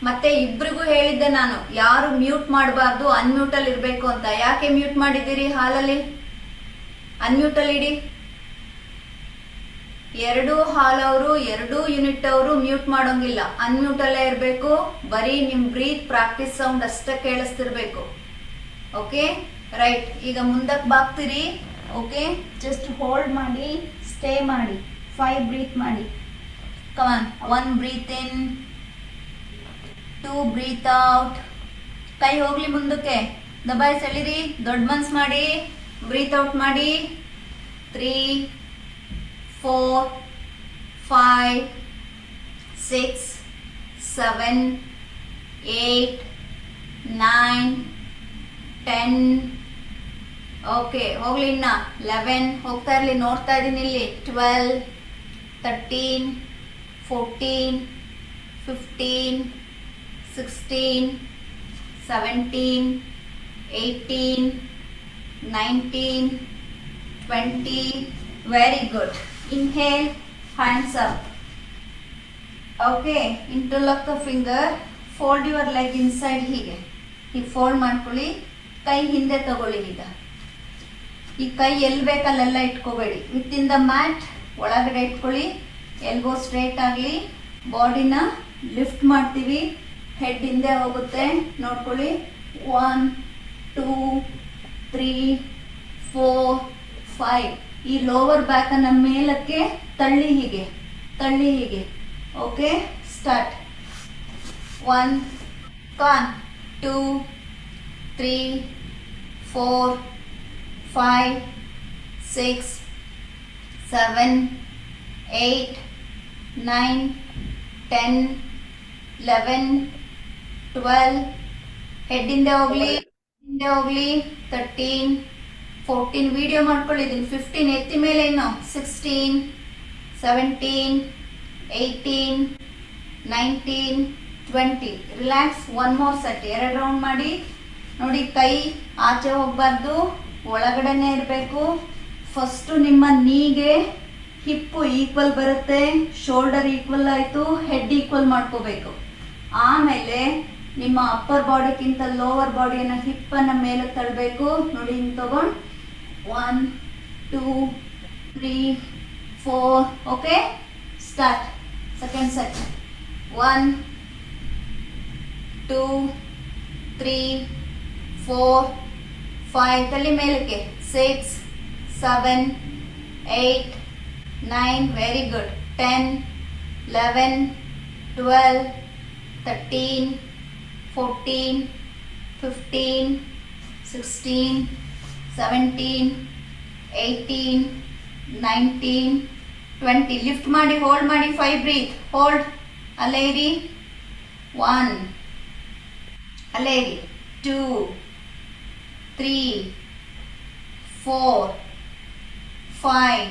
ಮತ್ತೆ ಇಬ್ರಿಗೂ ಹೇಳಿದ್ದೆ ನಾನು, ಯಾರು ಮ್ಯೂಟ್ ಮಾಡಬಾರ್ದು, ಅನ್ಮ್ಯೂಟಲ್ಲಿ ಇರಬೇಕು ಅಂತ. ಯಾಕೆ ಮ್ಯೂಟ್ ಮಾಡಿದ್ದೀರಿ ಹಾಲಲ್ಲಿ? ಅನ್ಮ್ಯೂಟಲ್ಲಿ ಇಡಿ. 2 ಹಾಲ್ ಅವರು 2 ಯೂನಿಟ್ ಅವರು ಮ್ಯೂಟ್ ಮಾಡೋಂಗಿಲ್ಲ, ಅನ್ಮ್ಯೂಟಲ್ಲೇ ಇರಬೇಕು. ಬರೀ ನಿಮ್ ಬ್ರೀತ್ ಪ್ರಾಕ್ಟೀಸ್ ಸೌಂಡ್ ಅಷ್ಟೇ ಕೇಳಿಸ್ತಿರ್ಬೇಕು. Okay right. ಈಗ ಮುಂದಕ್ಕೆ ಬಾಗ್ತೀರಿ. ಓಕೆ, ಜಸ್ಟ್ ಹೋಲ್ಡ್ ಮಾಡಿ, ಸ್ಟೇ ಮಾಡಿ. 5 ಬ್ರೀತ್ ಮಾಡಿ. ಕಮಾನ್. 1 ಬ್ರೀತ್ ಇನ್, 2 ಬ್ರೀತ್ ಔಟ್. ಕೈ ಹೋಗ್ಲಿ ಮುಂದಕ್ಕೆ, ದಬಾಯಿಸಿ ಎಳಿರಿ, ದೊಡ್ಡ ಮನ್ಸ್ ಮಾಡಿ, ಬ್ರೀತ್ ಔಟ್ ಮಾಡಿ. 3, 4, 5, 6, 7, 8, 9, 10. ಓಕೆ, ಹೋಗ್ಲಿ ಇನ್ನ. 11, ಹೋಗ್ತಾ ಇರ್ಲಿ, ನೋಡ್ತಾ ಇದೀನಿ ಇಲ್ಲಿ. 12, 13, 14, 15, 16, 17, 18, 19, 20. Very good. Inhale, hands up. Okay, interlock the finger, fold your leg inside. ಹೀಗೆ ಫೋಲ್ಡ್ ಮಾಡ್ಕೊಳ್ಳಿ. ಕೈ ಹಿಂದೆ ತಗೊಳ್ಳಿ. ಈಗ ಈ ಕೈ ಎಲ್ಲಿ ಬೇಕಲ್ಲೆಲ್ಲ ಇಟ್ಕೋಬೇಡಿ. ವಿತ್ ಇನ್ ದ ಮ್ಯಾಟ್ ಒಳಗಡೆ ಇಟ್ಕೊಳ್ಳಿ. ಎಲ್ಬೋ ಸ್ಟ್ರೇಟ್ ಆಗಲಿ. ಬಾಡಿನ ಲಿಫ್ಟ್ ಮಾಡ್ತೀವಿ. ಹೆಡ್ ಹಿಂದೆ ಹೋಗುತ್ತೆ, ನೋಡ್ಕೊಳ್ಳಿ. 1, 2, 3, 4, 5. ಈ ಲೋವರ್ ಬ್ಯಾಕ್ ಅನ್ನ ಮೇಲಕ್ಕೆ ತಳ್ಳಿ, ಹೀಗೆ ತಳ್ಳಿ, ಹೀಗೆ. Okay, start. 1, 2, 3, 4, 5, 6, 7, 8, 9, 10, 11, 12. ಹೆಡ್ ಹಿಂದೆ ಹೋಗ್ಲಿ, 13, 14. ವಿಡಿಯೋ ಮಾಡ್ಕೊಳ್ಳಿದ್ದೀನಿ. 15 ಎತ್ತಿ ಮೇಲೆ ಇನ್ನು. 16, 17, 18, 19, 20. ರಿಲ್ಯಾಕ್ಸ್. 1 more set. 2 ರೌಂಡ್ ಮಾಡಿ. ನೋಡಿ, ಕೈ ಆಚೆ ಹೋಗ್ಬಾರ್ದು, ಒಳಗಡೆನೆ ಇರಬೇಕು. ಫಸ್ಟ್ ನಿಮ್ಮ ನೀಗೆ ಹಿಪ್ಪು ಈಕ್ವಲ್ ಬರುತ್ತೆ, ಶೋಲ್ಡರ್ ಈಕ್ವಲ್ ಆಯ್ತು, ಹೆಡ್ ಈಕ್ವಲ್ ಮಾಡ್ಕೋಬೇಕು. ಆಮೇಲೆ ನಿಮ್ಮ ಅಪ್ಪರ್ ಬಾಡಿಗಿಂತ ಲೋವರ್ ಬಾಡಿಯನ್ನ ಹಿಪ್ಪನ್ನ ಮೇಲೆ ತಳ್ಳಬೇಕು. ನೋಡಿ, ಹಿಂಗೆ ತಗೊಂಡು 1, 2, 3, 4. Okay, start. Second set. 1, 2, 3, 4, 5. ತಲೆ ಮೇಲಕ್ಕೆ. 6, 7, 8, 9. Very good. 10, 11, 12, 13, 14, 15, 16, 17, 18, 19, 20. ಲಿಫ್ಟ್ ಮಾಡಿ, ಹೋಲ್ಡ್ ಮಾಡಿ. 5 ಬ್ರೀತ್. ಹೋಲ್ಡ್. ಅಲ್ಲೇ ಇರಿ. 1, ಅಲ್ಲೇ ಇರಿ. 2, 3, 4, 5,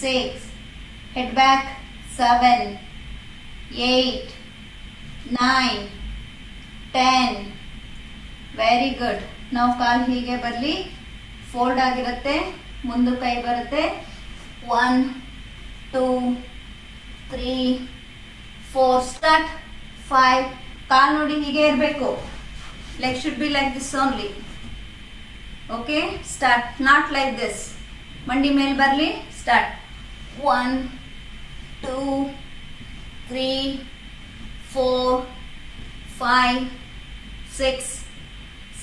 6. Head back. 7, 8, 9, 10. Very good. ನಾವು ಕಾಲು ಹೀಗೆ ಬರಲಿ, ಫೋಲ್ಡ್ ಆಗಿರುತ್ತೆ, ಮುಂದೆ ಕೈ ಬರುತ್ತೆ. 1, 2, 3, 4. ಸ್ಟಾರ್ಟ್. 5. ಕಾಲು ನೋಡಿ ಹೀಗೆ ಇರಬೇಕು. Leg should be like this only. Okay, start. Not like this. ಮಂಡಿ ಮೇಲೆ ಬರಲಿ. ಸ್ಟಾರ್ಟ್. 1, 2, 3, 4, 5, 6,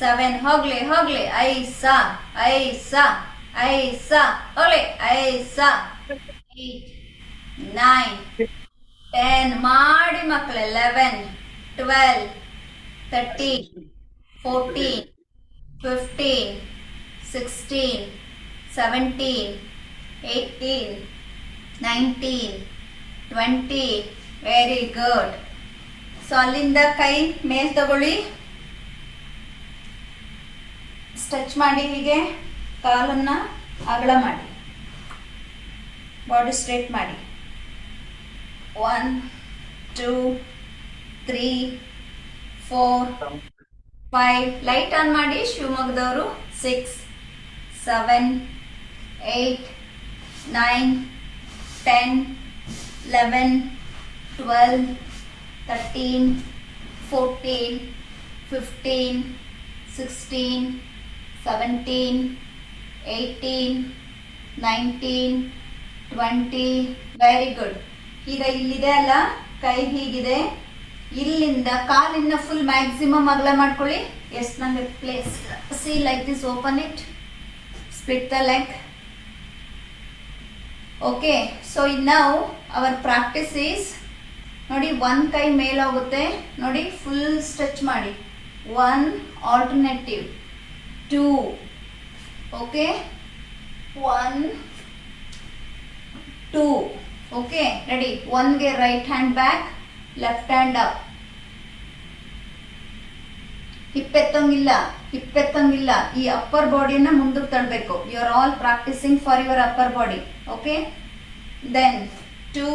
7. ಹೋಗ್ಲಿ. 5, ಹೋಗ್ಲಿ. 5, 8, 9, 10. ಮಾಡಿ ಮಕ್ಕಳೇ. 11, 12, 13, 14, 15, 16, 17, 18, 19, 20. Very good. ಸೊ ಅಲ್ಲಿಂದ ಕೈ ಮೇಲ್ ತಗೊಳ್ಳಿ. ಸ್ಟ್ರೆಚ್ ಮಾಡಿ, ಹೀಗೆ ಕಾಲನ್ನ ಅಗಲ ಮಾಡಿ, ಬಾಡಿ ಸ್ಟ್ರೇಟ್ ಮಾಡಿ. 1 2 3 4 5 ಲೈಟ್ ಆನ್ ಮಾಡಿ ಶಿವಮೊಗ್ಗದವರು 6 7 8 9 10 11 12 13 14 15 16 17 18 19 20 ವೆರಿ ಗುಡ್. ಈಗ ಇಲ್ಲಿದೆ ಅಲ್ಲ ಕೈ ಹೀಗಿದೆ, ಇಲ್ಲಿಂದ ಕಾಲಿನ ಫುಲ್ ಮ್ಯಾಕ್ಸಿಮಮ್ ಅಗಲ ಮಾಡ್ಕೊಳ್ಳಿ. ಎಷ್ಟು ನಂಗೆ place C like this, open it, split the leg. Okay, so ನಾವು ಅವರ್ ಪ್ರಾಕ್ಟೀಸ್ ಈಸ್ ನೋಡಿ, ಒಂದು ಕೈ ಮೇಲೆ ಹೋಗುತ್ತೆ ನೋಡಿ, ಫುಲ್ ಸ್ಟ್ರೆಚ್ ಮಾಡಿ. 1 ಆಲ್ಟರ್ನೇಟಿವ್ 2 ಓಕೆ 1 2 ಓಕೆ ರೆಡಿ. 1ಗೆ right hand back, left hand up. ಹಿಪ್ಪೆತ್ತಂಗಿಲ್ಲ, ಹಿಪ್ಪೆತ್ತಂಗಿಲ್ಲ. ಈ ಅಪ್ಪರ್ ಬಾಡಿಯನ್ನ ಮುಂದಕ್ಕೆ ತಳ್ಳಬೇಕು. You are all practising for your upper body. Okay, then 2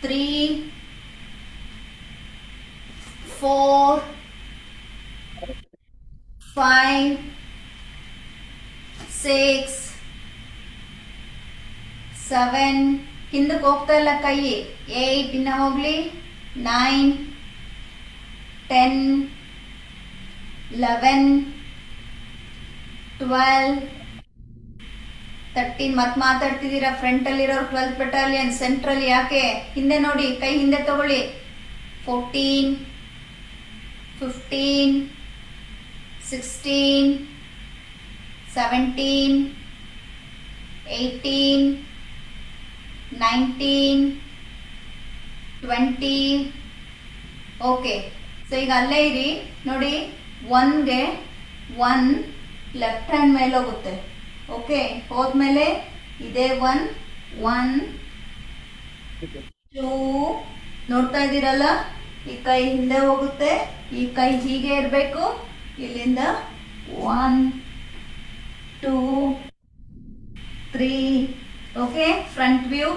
3 4 5 6 7 ಹಿಂದಕ್ಕೆ ಹೋಗ್ತಾ ಇಲ್ಲ ಕೈ. 8 ಇನ್ನ ಹೋಗ್ಲಿ. 9 10 11 12 13. ಮತ್ತೆ ಮಾತಾಡ್ತಿದ್ದೀರಾ ಫ್ರಂಟ್ ಅಲ್ಲಿರೋರು 12th ಬೆಟಾಲಿಯನ್, ಸೆಂಟ್ರಲ್ ಯಾಕೆ? ಹಿಂದೆ ನೋಡಿ, ಕೈ ಹಿಂದೆ ತಗೊಳ್ಳಿ. 14 15 16 17 18 19 20 ಓಕೆ. ಸೊ ಈಗ ಅಲ್ಲೇ ಇರಿ ನೋಡಿ. 1ಗೆ 1 ಲೆಫ್ಟ್ ಹ್ಯಾಂಡ್ ಮೇಲೆ ಹೋಗುತ್ತೆ. ಓಕೆ, ಹೋದ್ಮೇಲೆ ಇದೇ 1 1 2 ನೋಡ್ತಾ ಇದ್ದೀರಲ್ಲ, ಈ ಕೈ ಹಿಂದೆ ಹೋಗುತ್ತೆ, ಈ ಕೈ ಹೀಗೆ ಇರಬೇಕು. ಇಲ್ಲಿಂದ 1 2 3 ಓಕೆ. ಫ್ರಂಟ್ ವ್ಯೂ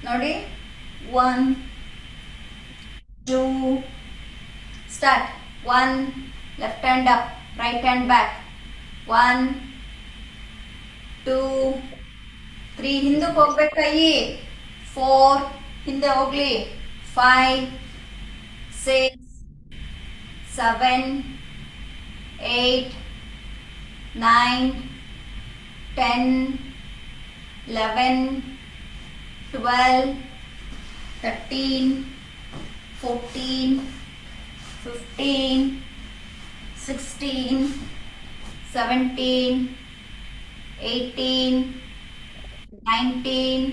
ನೋಡಿ. 1 2 start. 1 left hand up, right hand back. 1 2 3 ಹಿಂದಕ್ಕೆ ಹೋಗ್ಬೇಕು ಕೈ. 4 ಹಿಂದೆ ಹೋಗ್ಲಿ. 5 6 7 8 9 10 11 12 13 14 15 16 17 18 19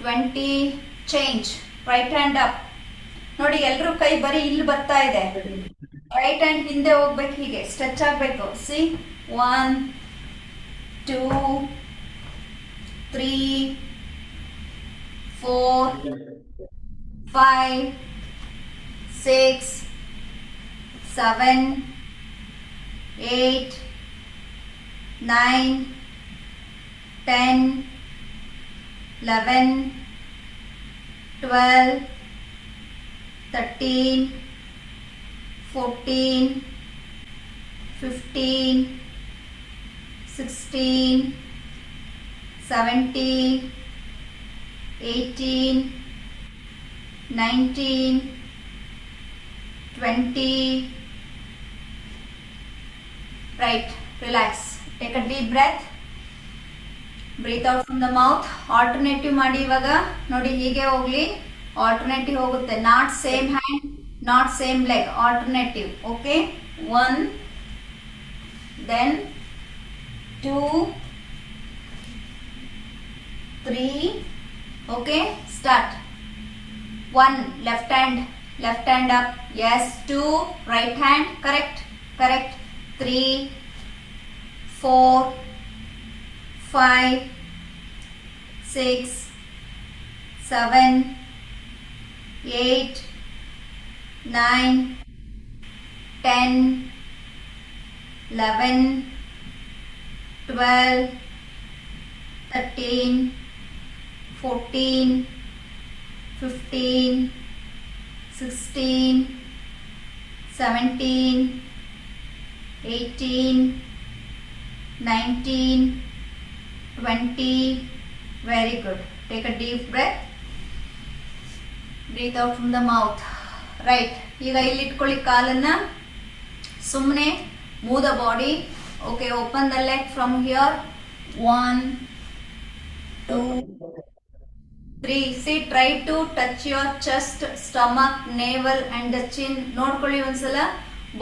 20 ಚೇಂಜ್. ರೈಟ್ ಹ್ಯಾಂಡ್ ಅಪ್ ನೋಡಿ. ಎಲ್ರೂ ಕೈ ಬರೀ ಇಲ್ಲಿ ಬರ್ತಾ ಇದೆ. ರೈಟ್ ಹ್ಯಾಂಡ್ ಹಿಂದೆ ಹೋಗ್ಬೇಕು, ಹೀಗೆ ಸ್ಟ್ರೆಚ್ ಆಗಬೇಕು. C 1 2 3 4 5 6 7 8 9 10 11 12 13 14 15 16 17 18 19 20 right. Relax, take a deep breath, breathe out from the mouth. Alternative ಮಾಡಿ. ಇವಾಗ ನೋಡಿ, ಹೀಗೆ ಹೋಗ್ಲಿ, ಆಲ್ಟರ್ನೇಟಿವ್ ಹೋಗುತ್ತೆ. Not same hand, not same leg, alternative. Okay, 1 then 2 3 okay, start. 1 left hand up, yes. 2 right hand, correct. 3 4 5 6 7 8 9 10 11 12 13, 14, 15, 16, 17, 18, 19, 20. Very good. Take a deep breath. Breathe out from the mouth. Right. ಈಗ ಇಲ್ಲಿ ಇಟ್ಕೊಳ್ಳಿ ಕಾಲನ್ನ. ಸುಮ್ಮನೆ move the body. Okay, open the leg from here. 1, 2, 3. See, try to touch your chest, stomach, navel and the chin. ನೋಡ್ಕೊಳ್ಳಿ ಒಂದ್ಸಲ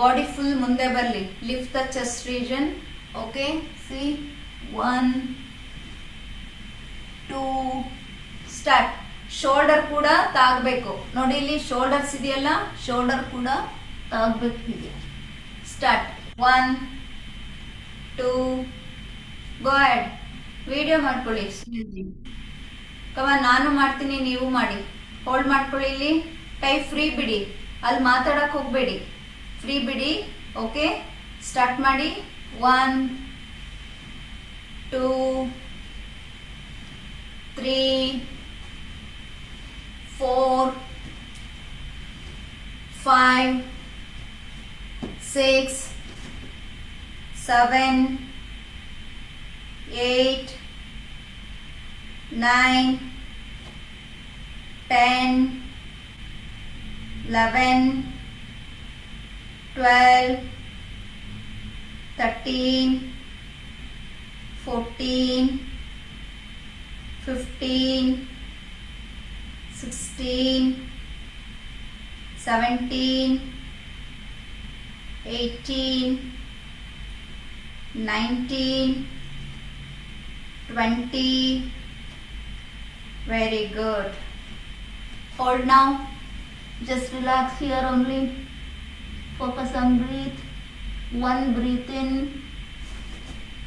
body full ಮುಂದೆ ಬರಲಿ. Lift the chest region. Okay, see, 1, 2, start. Shoulder ಕೂಡ ತಾಗಬೇಕು ನೋಡಿ, ಇಲ್ಲಿ ಶೋಲ್ಡರ್ಸ್ ಇದೆಯಲ್ಲ, shoulder ಕೂಡ ತಾಗಬೇಕು. ಹೀಗೆ ಸ್ಟಾರ್ಟ್. 1, 2, go ahead. ವಿಡಿಯೋ ಮಾಡ್ಕೊಳ್ಳಿ. ಕಮ ನಾನು ಮಾಡ್ತೀನಿ, ನೀವು ಮಾಡಿ. ಹೋಲ್ಡ್ ಮಾಡ್ಕೊಳ್ಳಿ. ಇಲ್ಲಿ ಕೈ ಫ್ರೀ ಬಿಡಿ, ಅಲ್ಲಿ ಮಾತಾಡಕ್ ಹೋಗ್ಬೇಡಿ, ಫ್ರೀ ಬಿಡಿ. ಓಕೆ, ಸ್ಟಾರ್ಟ್ ಮಾಡಿ. 1, 2, 3, 4, 5, 6, 7, 8, 9, 10, 11, 12, 13, 14, 15, 16, 17, 18, 19, 20. Very good. Hold now. Just relax here only. Focus on breathe. 1, breathe in.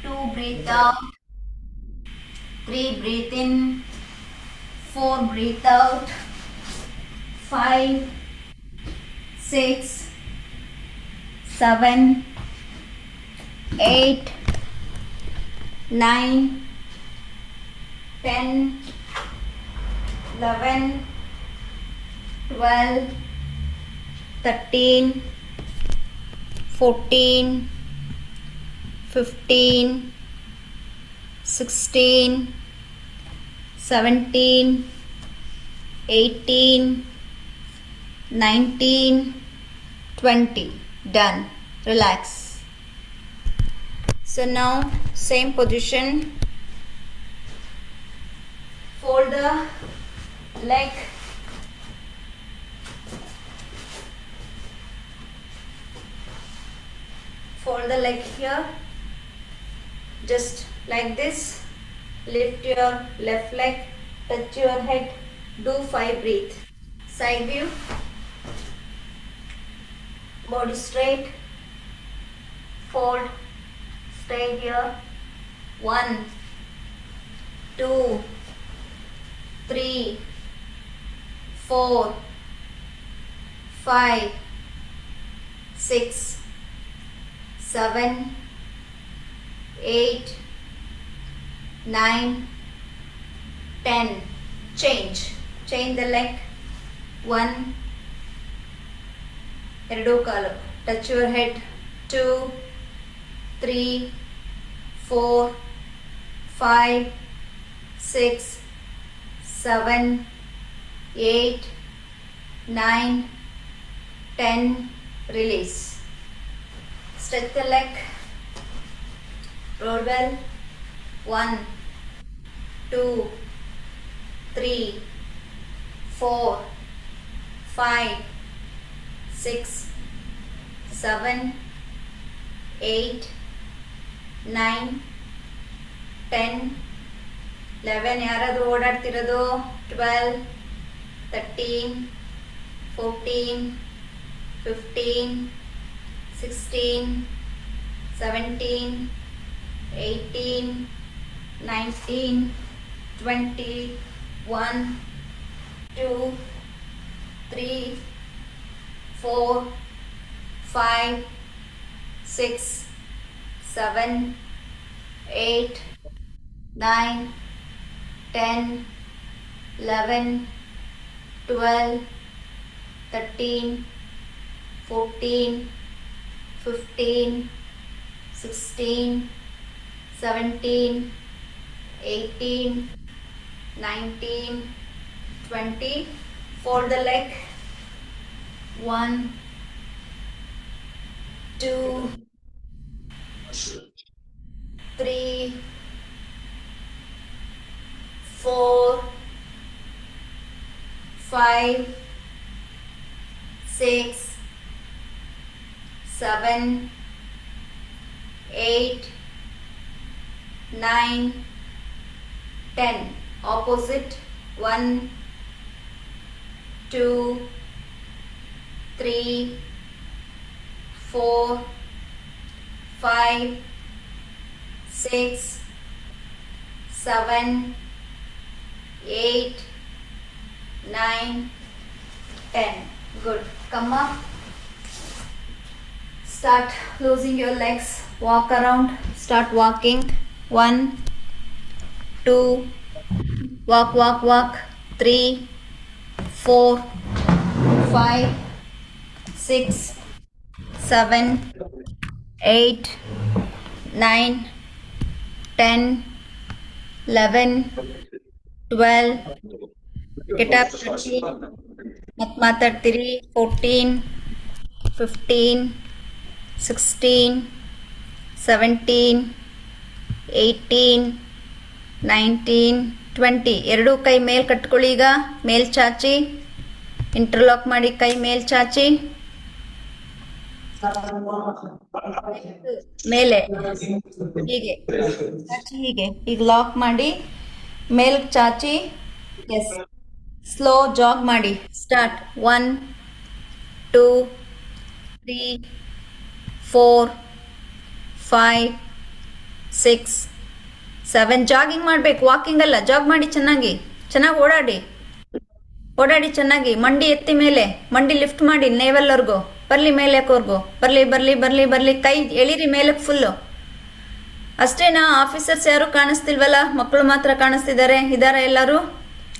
2, breathe out. 3, breathe in. 4, breathe out. 5, 6, 7, 8, 9, 10, 11, 12, 13, 14, 15, 16, 17, 18, 19, 20. Done. Relax. So now same position. Fold the leg. Fold the leg here. Just like this. Lift your left leg, touch your head, do 5 breathe. Side view, body straight, fold, stay here. 1, 2, 3, 4, 5, 6, 7, 8, 9, 10. Change the leg. 1, ಎರಡು ಕಾಲು, touch your head. 2, 3, 4, 5, 6, 7, 8, 9, 10. Release. Stretch the leg. Roll well. 1, 2, 3, 4, 5, 6, 7, 8, 9, 10, 11. ಯಾರಾದರೂ ಓಡಾಡ್ತಿರೋದು? 12, 13, 14, 15, 16, 17, 18, 19, 20, 1, 2, 3, 4, 5, 6, 7, 8, 9, 10, 11, 12, 13, 14, 15, 16, 17, 18, 19, 20. Fold the leg. 1, 2, 3, 4, 5, 6, 7, 8, 9, 10. Opposite. 1, 2, 3, 4, 5, 6, 7, 8, 9, 10. Good. Come up. Start closing your legs. Walk around. Start walking. 1, 2, walk, walk, walk. 3, 4, 5, 6, 7, 8, 9, 10, 11, 12. Get up. 13. Matmatar 14, 15, 16, 17, 18, 19, 20. ಎರಡೂ ಕೈ ಮೇಲ್ ಕಟ್ಕೊಳ್ಳಿ. ಈಗ ಮೇಲ್ ಚಾಚಿ, interlock ಮಾಡಿ, ಕೈ ಮೇಲ್ ಚಾಚಿ, ಮೇಲೆ ಹೀಗೆ ಚಾಚಿ, ಹೀಗೆ ಈಗ ಲಾಕ್ ಮಾಡಿ, ಮೇಲ್ ಚಾಚಿ. ಎಸ್, ಸ್ಲೋ ಜಾಗ್ ಮಾಡಿ. ಸ್ಟಾರ್ಟ್. 1, 2, 3, 4, 5, 6, 7. ಜಾಗಿಂಗ್ ಮಾಡಬೇಕು, ವಾಕಿಂಗ್ ಅಲ್ಲ. ಜಾಗ್ ಮಾಡಿ, ಚೆನ್ನಾಗಿ ಓಡಾಡಿ ಚೆನ್ನಾಗಿ. ಮಂಡಿ ಎತ್ತಿ ಮೇಲೆ, ಮಂಡಿ ಲಿಫ್ಟ್ ಮಾಡಿ ನೇವಲ್ವರೆಗೂ ಬರ್ಲಿ, ಮೇಲಕ್ವರೆಗೂ ಬರ್ಲಿ ಬರ್ಲಿ ಬರ್ಲಿ ಬರ್ಲಿ. ಕೈ ಎಳಿರಿ ಮೇಲಕ್ಕೆ ಫುಲ್ಲು. ಅಷ್ಟೇನಾ? ಆಫೀಸರ್ಸ್ ಯಾರು ಕಾಣಿಸ್ತಿಲ್ವಲ್ಲ, ಮಕ್ಕಳು ಮಾತ್ರ ಕಾಣಿಸ್ತಿದ್ದಾರೆ. ಇದಾರೆ ಎಲ್ಲರೂ?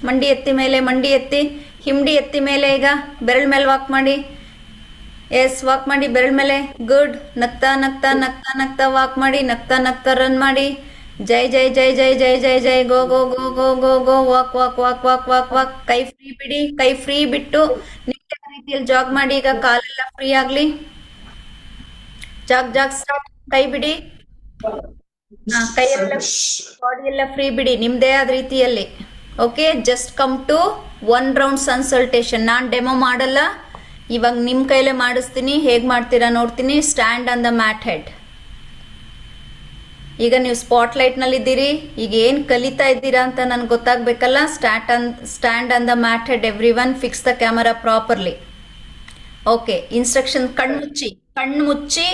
ಮಂಡಿ ಎತ್ತಿ ಮೇಲೆ, ಮಂಡಿ ಎತ್ತಿ, ಹಿಂಡಿ ಎತ್ತಿ ಮೇಲೆ. ಈಗ ಬೆರಳ ಮೇಲೆ ವಾಕ್ ಮಾಡಿ. ಎಸ್, ವಾಕ್ ಮಾಡಿ ಬೆರಳ ಮೇಲೆ. ಗುಡ್. ನಗ್ತಾ ನಗ್ತಾ ನಗ್ತಾ ನಗ್ತಾ ವಾಕ್ ಮಾಡಿ, ನಗ್ತಾ ನಗ್ತಾ ರನ್ ಮಾಡಿ. ಜೈ ಜೈ ಜೈ ಜೈ ಜೈ ಜೈ ಜೈ. Go go go go go go. Walk walk walk walk walk walk. ಕೈ ಫ್ರೀ ಬಿಡಿ, ಕೈ ಫ್ರೀ ಬಿಟ್ಟು ನಿತ್ಯ ರೀತಿಯಲ್ಲಿ ಜಾಗ್ ಮಾಡಿ. ಈಗ ಕಾಲೆಲ್ಲ ಫ್ರೀ ಆಗ್ಲಿ. ಜಾಗ್ ಜಾಗ್ ಸ್ಟಾರ್ಟ್. ಕೈ ಬಿಡಿ, ಕೈ ಎಲ್ಲ, ಬಾಡಿ ಎಲ್ಲ ಫ್ರೀ ಬಿಡಿ ನಿಮ್ದೇ ಆದ ರೀತಿಯಲ್ಲಿ. Okay, just come to 1 round consultation. ನಾನು ಡೆಮೋ ಮಾಡಲ್ಲ, ಇವಾಗ ನಿಮ್ಮ ಕೈಲೇ ಮಾಡಿಸ್ತೀನಿ. ಹೇಗೆ ಮಾಡ್ತೀರಾ ನೋಡ್ತೀನಿ. Stand on the mat head. ಈಗ ನೀವು ಸ್ಪಾಟ್ಲೈಟ್ನಲ್ಲಿದ್ದೀರಿ. ಈಗ ಏನು ಕಲಿತಾ ಇದ್ದೀರಾ ಅಂತ ನನಗೆ ಗೊತ್ತಾಗಬೇಕಲ್ಲ. Stand on the mat head everyone. Fix the camera properly. Okay, instruction. ಕಣ್ಣು ಮುಚ್ಚಿ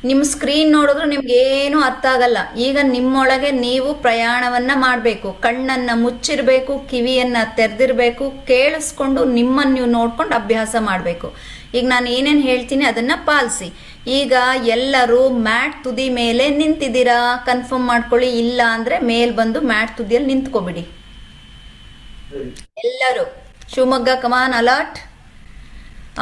ನಿಮ್ಮ ಸ್ಕ್ರೀನ್ ನೋಡಿದ್ರು ನಿಮ್ಗೆ ಏನು ಅರ್ಥ ಆಗಲ್ಲ. ಈಗ ನಿಮ್ಮೊಳಗೆ ನೀವು ಪ್ರಯಾಣವನ್ನ ಮಾಡಬೇಕು. ಕಣ್ಣನ್ನ ಮುಚ್ಚಿರಬೇಕು, ಕಿವಿಯನ್ನ ತೆರೆದಿರಬೇಕು, ಕೇಳಿಸ್ಕೊಂಡು ನಿಮ್ಮನ್ನು ನೀವು ನೋಡ್ಕೊಂಡು ಅಭ್ಯಾಸ ಮಾಡಬೇಕು. ಈಗ ನಾನು ಏನೇನು ಹೇಳ್ತೀನಿ ಅದನ್ನ ಪಾಲಿಸಿ. ಈಗ ಎಲ್ಲರೂ ಮ್ಯಾಟ್ ತುದಿ ಮೇಲೆ ನಿಂತಿದ್ದೀರಾ? ಕನ್ಫರ್ಮ್ ಮಾಡ್ಕೊಳ್ಳಿ. ಇಲ್ಲ ಅಂದ್ರೆ ಮೇಲ್ ಬಂದು ಮ್ಯಾಟ್ ತುದಿಯಲ್ಲಿ ನಿಂತ್ಕೊಬಿಡಿ ಎಲ್ಲರೂ. ಶಿವಮೊಗ್ಗ, ಕಮಾನ್, ಅಲರ್ಟ್.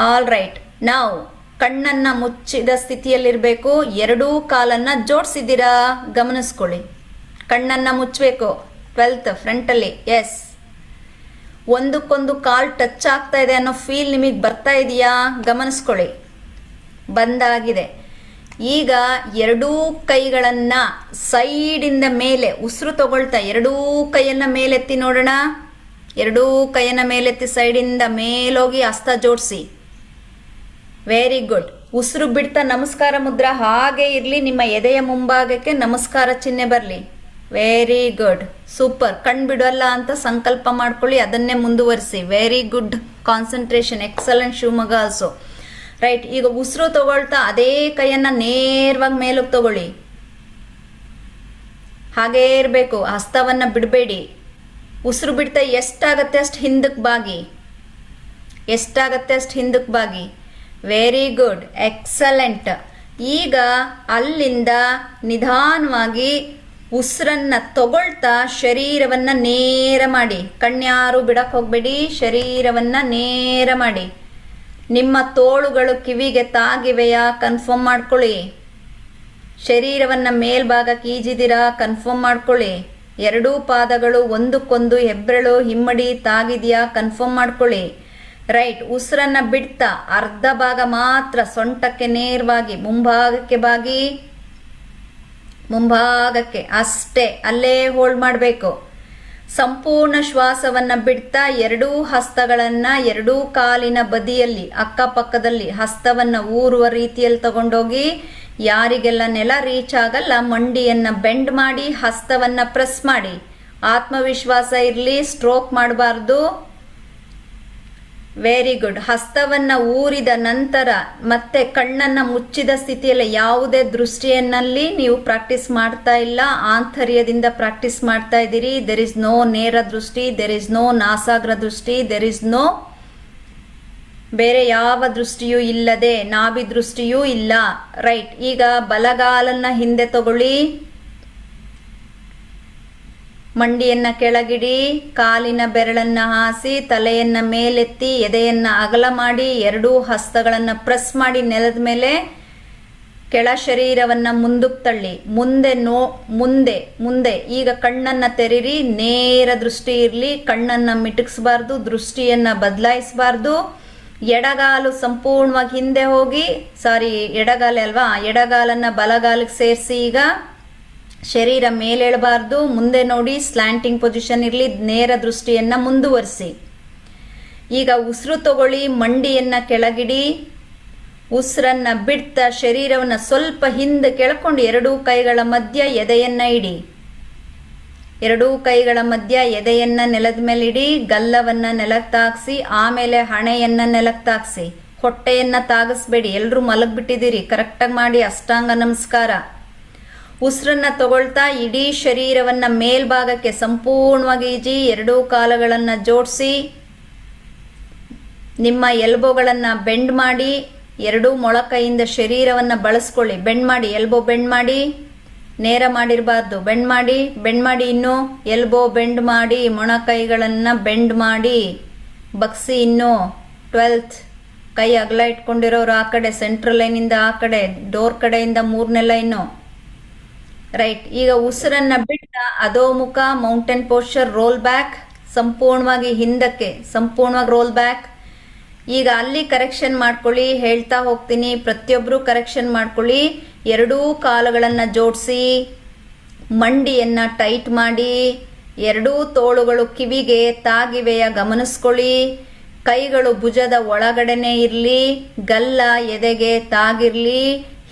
All right. ನಾವು ಕಣ್ಣನ್ನ ಮುಚ್ಚಿದ ಸ್ಥಿತಿಯಲ್ಲಿರಬೇಕು. ಎರಡೂ ಕಾಲನ್ನ ಜೋಡಿಸಿದ್ದೀರಾ? ಗಮನಿಸ್ಕೊಳ್ಳಿ. ಕಣ್ಣನ್ನ ಮುಚ್ಚಬೇಕು. 12th ಫ್ರಂಟಲ್ಲಿ. ಎಸ್. ಒಂದಕ್ಕೊಂದು ಕಾಲ್ ಟಚ್ ಆಗ್ತಾ ಇದೆ ಅನ್ನೋ ಫೀಲ್ ನಿಮಗೆ ಬರ್ತಾ ಇದೆಯಾ? ಗಮನಿಸ್ಕೊಳ್ಳಿ. ಬಂದಾಗಿದೆ. ಈಗ ಎರಡೂ ಕೈಗಳನ್ನ ಸೈಡಿಂದ ಮೇಲೆ ಉಸಿರು ತಗೊಳ್ತಾ ಎರಡೂ ಕೈಯನ್ನ ಮೇಲೆತ್ತಿ ನೋಡೋಣ. ಎರಡೂ ಕೈಯನ್ನ ಮೇಲೆತ್ತಿ ಸೈಡಿಂದ ಮೇಲೋಗಿ ಹಸ್ತ ಜೋಡಿಸಿ. Very good. ಉಸಿರು ಬಿಡ್ತಾ ನಮಸ್ಕಾರ ಮುದ್ರಾ ಹಾಗೆ ಇರಲಿ. ನಿಮ್ಮ ಎದೆಯ ಮುಂಭಾಗಕ್ಕೆ ನಮಸ್ಕಾರ ಚಿಹ್ನೆ ಬರಲಿ. Very good, super. ಕಣ್ ಬಿಡಲ್ಲ ಅಂತ ಸಂಕಲ್ಪ ಮಾಡ್ಕೊಳ್ಳಿ, ಅದನ್ನೇ ಮುಂದುವರಿಸಿ. Very good concentration. Excellent Shivamogga also. Right. ಈಗ ಉಸಿರು ತಗೊಳ್ತಾ ಅದೇ ಕೈಯನ್ನ ನೇರವಾಗಿ ಮೇಲಕ್ಕೆ ತಗೊಳ್ಳಿ. ಹಾಗೇ ಇರಬೇಕು. ಹಸ್ತವನ್ನ ಬಿಡಬೇಡಿ. ಉಸಿರು ಬಿಡ್ತಾ ಎಷ್ಟಾಗತ್ತೆ ಅಷ್ಟು ಹಿಂದಕ್ಕೆ ಬಾಗಿ. ಎಷ್ಟಾಗತ್ತೆ ಅಷ್ಟು ಹಿಂದಕ್ಕೆ ಬಾಗಿ. Very good, excellent. ಈಗ ಅಲ್ಲಿಂದ ನಿಧಾನವಾಗಿ ಉಸಿರನ್ನ ತಗೊಳ್ತಾ ಶರೀರವನ್ನ ನೇರ ಮಾಡಿ. ಕಣ್ಯಾರು ಬಿಡಕ್ ಹೋಗ್ಬೇಡಿ, ಶರೀರವನ್ನ ನೇರ ಮಾಡಿ. ನಿಮ್ಮ ತೋಳುಗಳು ಕಿವಿಗೆ ತಾಗಿವೆಯಾ ಕನ್ಫರ್ಮ್ ಮಾಡ್ಕೊಳ್ಳಿ. ಶರೀರವನ್ನ ಮೇಲ್ಭಾಗಕ್ಕೆ ಈಜಿದಿರಾ ಕನ್ಫರ್ಮ್ ಮಾಡ್ಕೊಳ್ಳಿ. ಎರಡೂ ಪಾದಗಳು ಒಂದಕ್ಕೊಂದು ಹೆಬ್ಬೆರಳು ಹಿಮ್ಮಡಿ ತಾಗಿದೆಯಾ ಕನ್ಫರ್ಮ್ ಮಾಡ್ಕೊಳ್ಳಿ. ರೈಟ್. ಉಸಿರನ್ನ ಬಿಡ್ತಾ ಅರ್ಧ ಭಾಗ ಮಾತ್ರ ಸೊಂಟಕ್ಕೆ ನೇರವಾಗಿ ಮುಂಭಾಗಕ್ಕೆ ಬಾಗಿ, ಮುಂಭಾಗಕ್ಕೆ ಅಷ್ಟೇ ಅಲ್ಲೇ ಹೋಲ್ಡ್ ಮಾಡಬೇಕು. ಸಂಪೂರ್ಣ ಶ್ವಾಸವನ್ನ ಬಿಡ್ತಾ ಎರಡೂ ಹಸ್ತಗಳನ್ನ ಎರಡೂ ಕಾಲಿನ ಬದಿಯಲ್ಲಿ ಅಕ್ಕಪಕ್ಕದಲ್ಲಿ ಹಸ್ತವನ್ನ ಊರುವ ರೀತಿಯಲ್ಲಿ ತಗೊಂಡೋಗಿ, ಯಾರಿಗೆಲ್ಲ ನೆಲ ರೀಚ್ ಆಗಲ್ಲ ಮಂಡಿಯನ್ನ ಬೆಂಡ್ ಮಾಡಿ ಹಸ್ತವನ್ನ ಪ್ರೆಸ್ ಮಾಡಿ. ಆತ್ಮವಿಶ್ವಾಸ ಇರಲಿ, ಸ್ಟ್ರೋಕ್ ಮಾಡಬಾರ್ದು. Very good. ಹಸ್ತವನ್ನ ಊರಿದ ನಂತರ ಮತ್ತೆ ಕಣ್ಣನ್ನ ಮುಚ್ಚಿದ ಸ್ಥಿತಿಯಲ್ಲಿ ಯಾವುದೇ ದೃಷ್ಟಿಯನ್ನಲ್ಲಿ ನೀವು ಪ್ರಾಕ್ಟೀಸ್ ಮಾಡ್ತಾ ಇಲ್ಲ, ಆಂತರ್ಯದಿಂದ ಪ್ರಾಕ್ಟೀಸ್ ಮಾಡ್ತಾ ಇದ್ದೀರಿ. ದೆರ್ ಇಸ್ ನೋ ನೇರ ದೃಷ್ಟಿ, ದೆರ್ ಇಸ್ ನೋ ನಾಸಾಗ್ರ ದೃಷ್ಟಿ, ದೆರ್ ಇಸ್ ನೋ ಬೇರೆ ಯಾವ ದೃಷ್ಟಿಯೂ ಇಲ್ಲದೆ ನಾಭಿ ದೃಷ್ಟಿಯೂ ಇಲ್ಲ. ರೈಟ್. ಈಗ ಬಲಗಾಲನ್ನ ಹಿಂದೆ ತಗೊಳ್ಳಿ, ಮಂಡಿಯನ್ನ ಕೆಳಗಿಡಿ, ಕಾಲಿನ ಬೆರಳನ್ನ ಹಾಸಿ, ತಲೆಯನ್ನ ಮೇಲೆತ್ತಿ, ಎದೆಯನ್ನ ಅಗಲ ಮಾಡಿ, ಎರಡೂ ಹಸ್ತಗಳನ್ನ ಪ್ರೆಸ್ ಮಾಡಿ ನೆಲದ ಮೇಲೆ. ಕೆಳ ಶರೀರವನ್ನ ಮುಂದಕ್ಕೆ ತಳ್ಳಿ, ಮುಂದೆ ಮುಂದೆ. ಈಗ ಕಣ್ಣನ್ನ ತೆರೀರಿ, ನೇರ ದೃಷ್ಟಿ ಇರಲಿ, ಕಣ್ಣನ್ನ ಮಿಟುಕಿಸಬಾರ್ದು, ದೃಷ್ಟಿಯನ್ನ ಬದಲಾಯಿಸಬಾರ್ದು. ಎಡಗಾಲು ಸಂಪೂರ್ಣವಾಗಿ ಹಿಂದೆ ಹೋಗಿ, ಎಡಗಾಲೆ ಅಲ್ವಾ, ಎಡಗಾಲನ್ನ ಬಲಗಾಲಕ್ಕೆ ಸೇರಿಸಿ. ಈಗ ಶರೀರ ಮೇಲೇಳಬಾರ್ದು, ಮುಂದೆ ನೋಡಿ, ಸ್ಲ್ಯಾಂಟಿಂಗ್ ಪೊಸಿಷನ್ ಇರಲಿ, ನೇರ ದೃಷ್ಟಿಯನ್ನ ಮುಂದುವರಿಸಿ. ಈಗ ಉಸಿರು ತಗೊಳ್ಳಿ, ಮಂಡಿಯನ್ನ ಕೆಳಗಿಡಿ, ಉಸಿರನ್ನ ಬಿಡ್ತಾ ಶರೀರವನ್ನ ಸ್ವಲ್ಪ ಹಿಂದೆ ಕೆಳಕೊಂಡು ಎರಡೂ ಕೈಗಳ ಮಧ್ಯ ಎದೆಯನ್ನ ಇಡಿ. ಎರಡೂ ಕೈಗಳ ಮಧ್ಯ ಎದೆಯನ್ನ ನೆಲದ ಮೇಲೆ ಇಡಿ, ಗಲ್ಲವನ್ನ ನೆಲಕ್ಕೆ ತಾಗಿಸಿ, ಆಮೇಲೆ ಹಣೆಯನ್ನ ನೆಲಕ್ಕೆ ತಾಗಿಸಿ. ಹೊಟ್ಟೆಯನ್ನ ತಾಗಿಸ್ಬೇಡಿ, ಎಲ್ಲರೂ ಮಲಗ್ಬಿಟ್ಟಿದ್ದೀರಿ, ಕರೆಕ್ಟಾಗಿ ಮಾಡಿ. ಅಷ್ಟಾಂಗ ನಮಸ್ಕಾರ. ಉಸಿರನ್ನ ತಗೊಳ್ತಾ ಇಡೀ ಶರೀರವನ್ನ ಮೇಲ್ಭಾಗಕ್ಕೆ ಸಂಪೂರ್ಣವಾಗಿ ಈಜಿ, ಎರಡೂ ಕಾಲುಗಳನ್ನ ಜೋಡಿಸಿ, ನಿಮ್ಮ ಎಲ್ಬೋಗಳನ್ನ ಬೆಂಡ್ ಮಾಡಿ, ಎರಡೂ ಮೊಳಕೈಯಿಂದ ಶರೀರವನ್ನ ಬಳಸ್ಕೊಳ್ಳಿ. ಬೆಂಡ್ ಮಾಡಿ, ಎಲ್ಬೋ ಬೆಂಡ್ ಮಾಡಿ, ನೇರ ಮಾಡಿರಬಾರ್ದು, ಬೆಂಡ್ ಮಾಡಿ, ಬೆಂಡ್ ಮಾಡಿ. ಇನ್ನು ಎಲ್ಬೋ ಬೆಂಡ್ ಮಾಡಿ, ಮೊಣಕೈಗಳನ್ನ ಬೆಂಡ್ ಮಾಡಿ, ಬಗ್ಸಿ. ಇನ್ನು 12th ಕೈ ಅಗಲ ಇಟ್ಕೊಂಡಿರೋರು ಆ ಕಡೆ, ಸೆಂಟ್ರಲ್ ಲೈನಿಂದ ಆ ಕಡೆ, ಡೋರ್ ಕಡೆಯಿಂದ 3ನೇ ಲೈನು. ರೈಟ್. ಈಗ ಉಸಿರನ್ನ ಬಿಟ್ಟ ಅಧೋಮುಖ ಮೌಂಟೇನ್ ಪೋಸ್ಚರ್, ರೋಲ್ ಬ್ಯಾಕ್, ಸಂಪೂರ್ಣವಾಗಿ ಹಿಂದಕ್ಕೆ, ಸಂಪೂರ್ಣವಾಗಿ ರೋಲ್ ಬ್ಯಾಕ್. ಈಗ ಅಲ್ಲಿ ಕರೆಕ್ಷನ್ ಮಾಡ್ಕೊಳ್ಳಿ, ಹೇಳ್ತಾ ಹೋಗ್ತೀನಿ, ಪ್ರತಿಯೊಬ್ಬರು ಕರೆಕ್ಷನ್ ಮಾಡ್ಕೊಳ್ಳಿ. ಎರಡೂ ಕಾಲುಗಳನ್ನ ಜೋಡಿಸಿ, ಮಂಡಿಯನ್ನ ಟೈಟ್ ಮಾಡಿ, ಎರಡೂ ತೋಳುಗಳು ಕಿವಿಗೆ ತಾಗಿವೆಯ ಗಮನಿಸ್ಕೊಳ್ಳಿ. ಕೈಗಳು ಭುಜದ ಒಳಗಡೆನೆ ಇರಲಿ, ಗಲ್ಲ ಎದೆಗೆ ತಾಗಿರ್ಲಿ,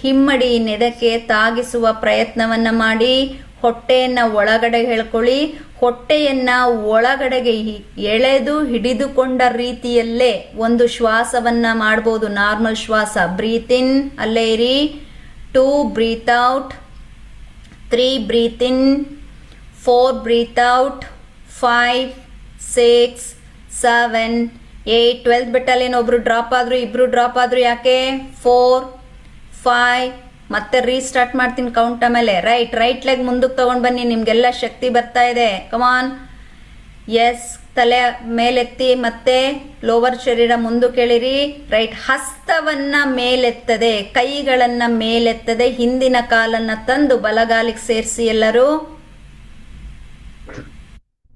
ಹಿಮ್ಮಡಿ ನೆದಕ್ಕೆ ತಾಗಿಸುವ ಪ್ರಯತ್ನವನ್ನ ಮಾಡಿ. ಹೊಟ್ಟೆಯನ್ನ ಒಳಗಡೆ ಹೇಳ್ಕೊಳ್ಳಿ, ಹೊಟ್ಟೆಯನ್ನ ಒಳಗಡೆಗೆ ಎಳೆದು ಹಿಡಿದುಕೊಂಡ ರೀತಿಯಲ್ಲೇ ಒಂದು ಶ್ವಾಸವನ್ನ ಮಾಡಬಹುದು. ನಾರ್ಮಲ್ ಶ್ವಾಸ. ಬ್ರೀತ್ ಇನ್, ಅಲ್ಲೇ ಇರಿ. 2 breathe out, 3 breathe in, 4 breathe out, 5, 6, 7, 8. 12th battalion ಒಬ್ರು ಡ್ರಾಪ್ ಆದ್ರು, ಇಬ್ರು ಡ್ರಾಪ್ ಆದ್ರು. ಯಾಕೆ? 4, 5. ಮತ್ತೆ ರೀಸ್ಟಾರ್ಟ್ ಮಾಡ್ತೀನಿ ಕೌಂಟ್ ಆಮೇಲೆ. ರೈಟ್ ಲೆಗ್ ಮುಂದಕ್ಕೆ ತಗೊಂಡು ಬನ್ನಿ, ನಿಮ್ಗೆಲ್ಲ ಶಕ್ತಿ ಬರ್ತಾ ಇದೆ. ಕಮಾನ್. ಎಸ್. ತಲೆ ಮೇಲೆತ್ತಿ, ಮತ್ತೆ ಲೋವರ್ ಶರೀರ ಮುಂದಕ್ಕೆ ಎಳಿರಿ. ರೈಟ್. ಹಸ್ತವನ್ನ ಮೇಲೆತ್ತದೆ, ಕೈಗಳನ್ನ ಮೇಲೆತ್ತದೆ, ಹಿಂದಿನ ಕಾಲನ್ನ ತಂದು ಬಲಗಾಲಿಗೆ ಸೇರಿಸಿ ಎಲ್ಲರೂ.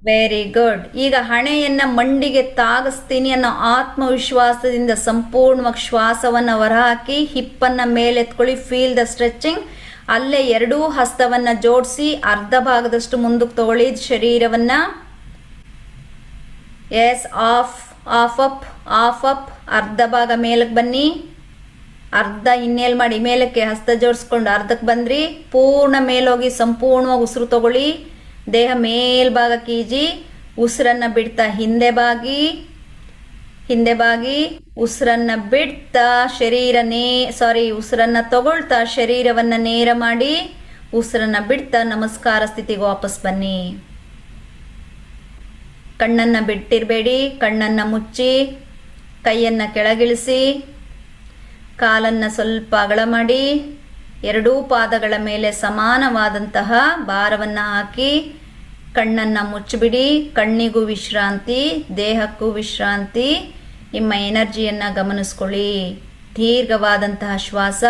Very good. ಈಗ ಹಣೆಯನ್ನ ಮಂಡಿಗೆ ತಾಗಿಸ್ತೀನಿ ಅನ್ನೋ ಆತ್ಮವಿಶ್ವಾಸದಿಂದ ಸಂಪೂರ್ಣವಾಗಿ ಶ್ವಾಸವನ್ನ ಹೊರಹಾಕಿ, ಹಿಪ್ಪನ್ನ ಮೇಲೆತ್ಕೊಳ್ಳಿ. Feel the stretching. ಅಲ್ಲೇ ಎರಡೂ ಹಸ್ತವನ್ನ ಜೋಡಿಸಿ ಅರ್ಧ ಭಾಗದಷ್ಟು ಮುಂದಕ್ಕೆ ತಗೊಳ್ಳಿ ಶರೀರವನ್ನ. ಎಸ್. Half up. ಅರ್ಧ ಭಾಗ ಮೇಲಕ್ಕೆ ಬನ್ನಿ. ಅರ್ಧ ಇನ್ನೇಲ್ ಮಾಡಿ ಮೇಲಕ್ಕೆ ಹಸ್ತ ಜೋಡಿಸ್ಕೊಂಡು ಅರ್ಧಕ್ಕೆ ಬಂದ್ರಿ. ಪೂರ್ಣ ಮೇಲೋಗಿ ಸಂಪೂರ್ಣವಾಗಿ ಉಸಿರು ತಗೊಳ್ಳಿ. ದೇಹ ಮೇಲ್ಭಾಗಕ್ಕೆ ಈಜಿ, ಉಸಿರನ್ನ ಬಿಡ್ತಾ ಹಿಂದೆ ಬಾಗಿ, ಉಸಿರನ್ನ ಬಿಡ್ತಾ ಉಸಿರನ್ನ ತಗೊಳ್ತಾ ಶರೀರವನ್ನ ನೇರ ಮಾಡಿ, ಉಸಿರನ್ನ ಬಿಡ್ತಾ ನಮಸ್ಕಾರ ಸ್ಥಿತಿಗೆ ವಾಪಸ್ ಬನ್ನಿ. ಕಣ್ಣನ್ನ ಬಿಟ್ಟಿರಬೇಡಿ, ಕಣ್ಣನ್ನ ಮುಚ್ಚಿ, ಕೈಯನ್ನ ಕೆಳಗಿಳಿಸಿ, ಕಾಲನ್ನ ಸ್ವಲ್ಪ ಅಗಲ ಮಾಡಿ, ಎರಡೂ ಪಾದಗಳ ಮೇಲೆ ಸಮಾನವಾದಂತಹ ಭಾರವನ್ನು ಹಾಕಿ ಕಣ್ಣನ್ನು ಮುಚ್ಚಿಬಿಡಿ. ಕಣ್ಣಿಗೂ ವಿಶ್ರಾಂತಿ, ದೇಹಕ್ಕೂ ವಿಶ್ರಾಂತಿ. ನಿಮ್ಮ ಎನರ್ಜಿಯನ್ನು ಗಮನಿಸ್ಕೊಳ್ಳಿ. ದೀರ್ಘವಾದಂತಹ ಶ್ವಾಸ.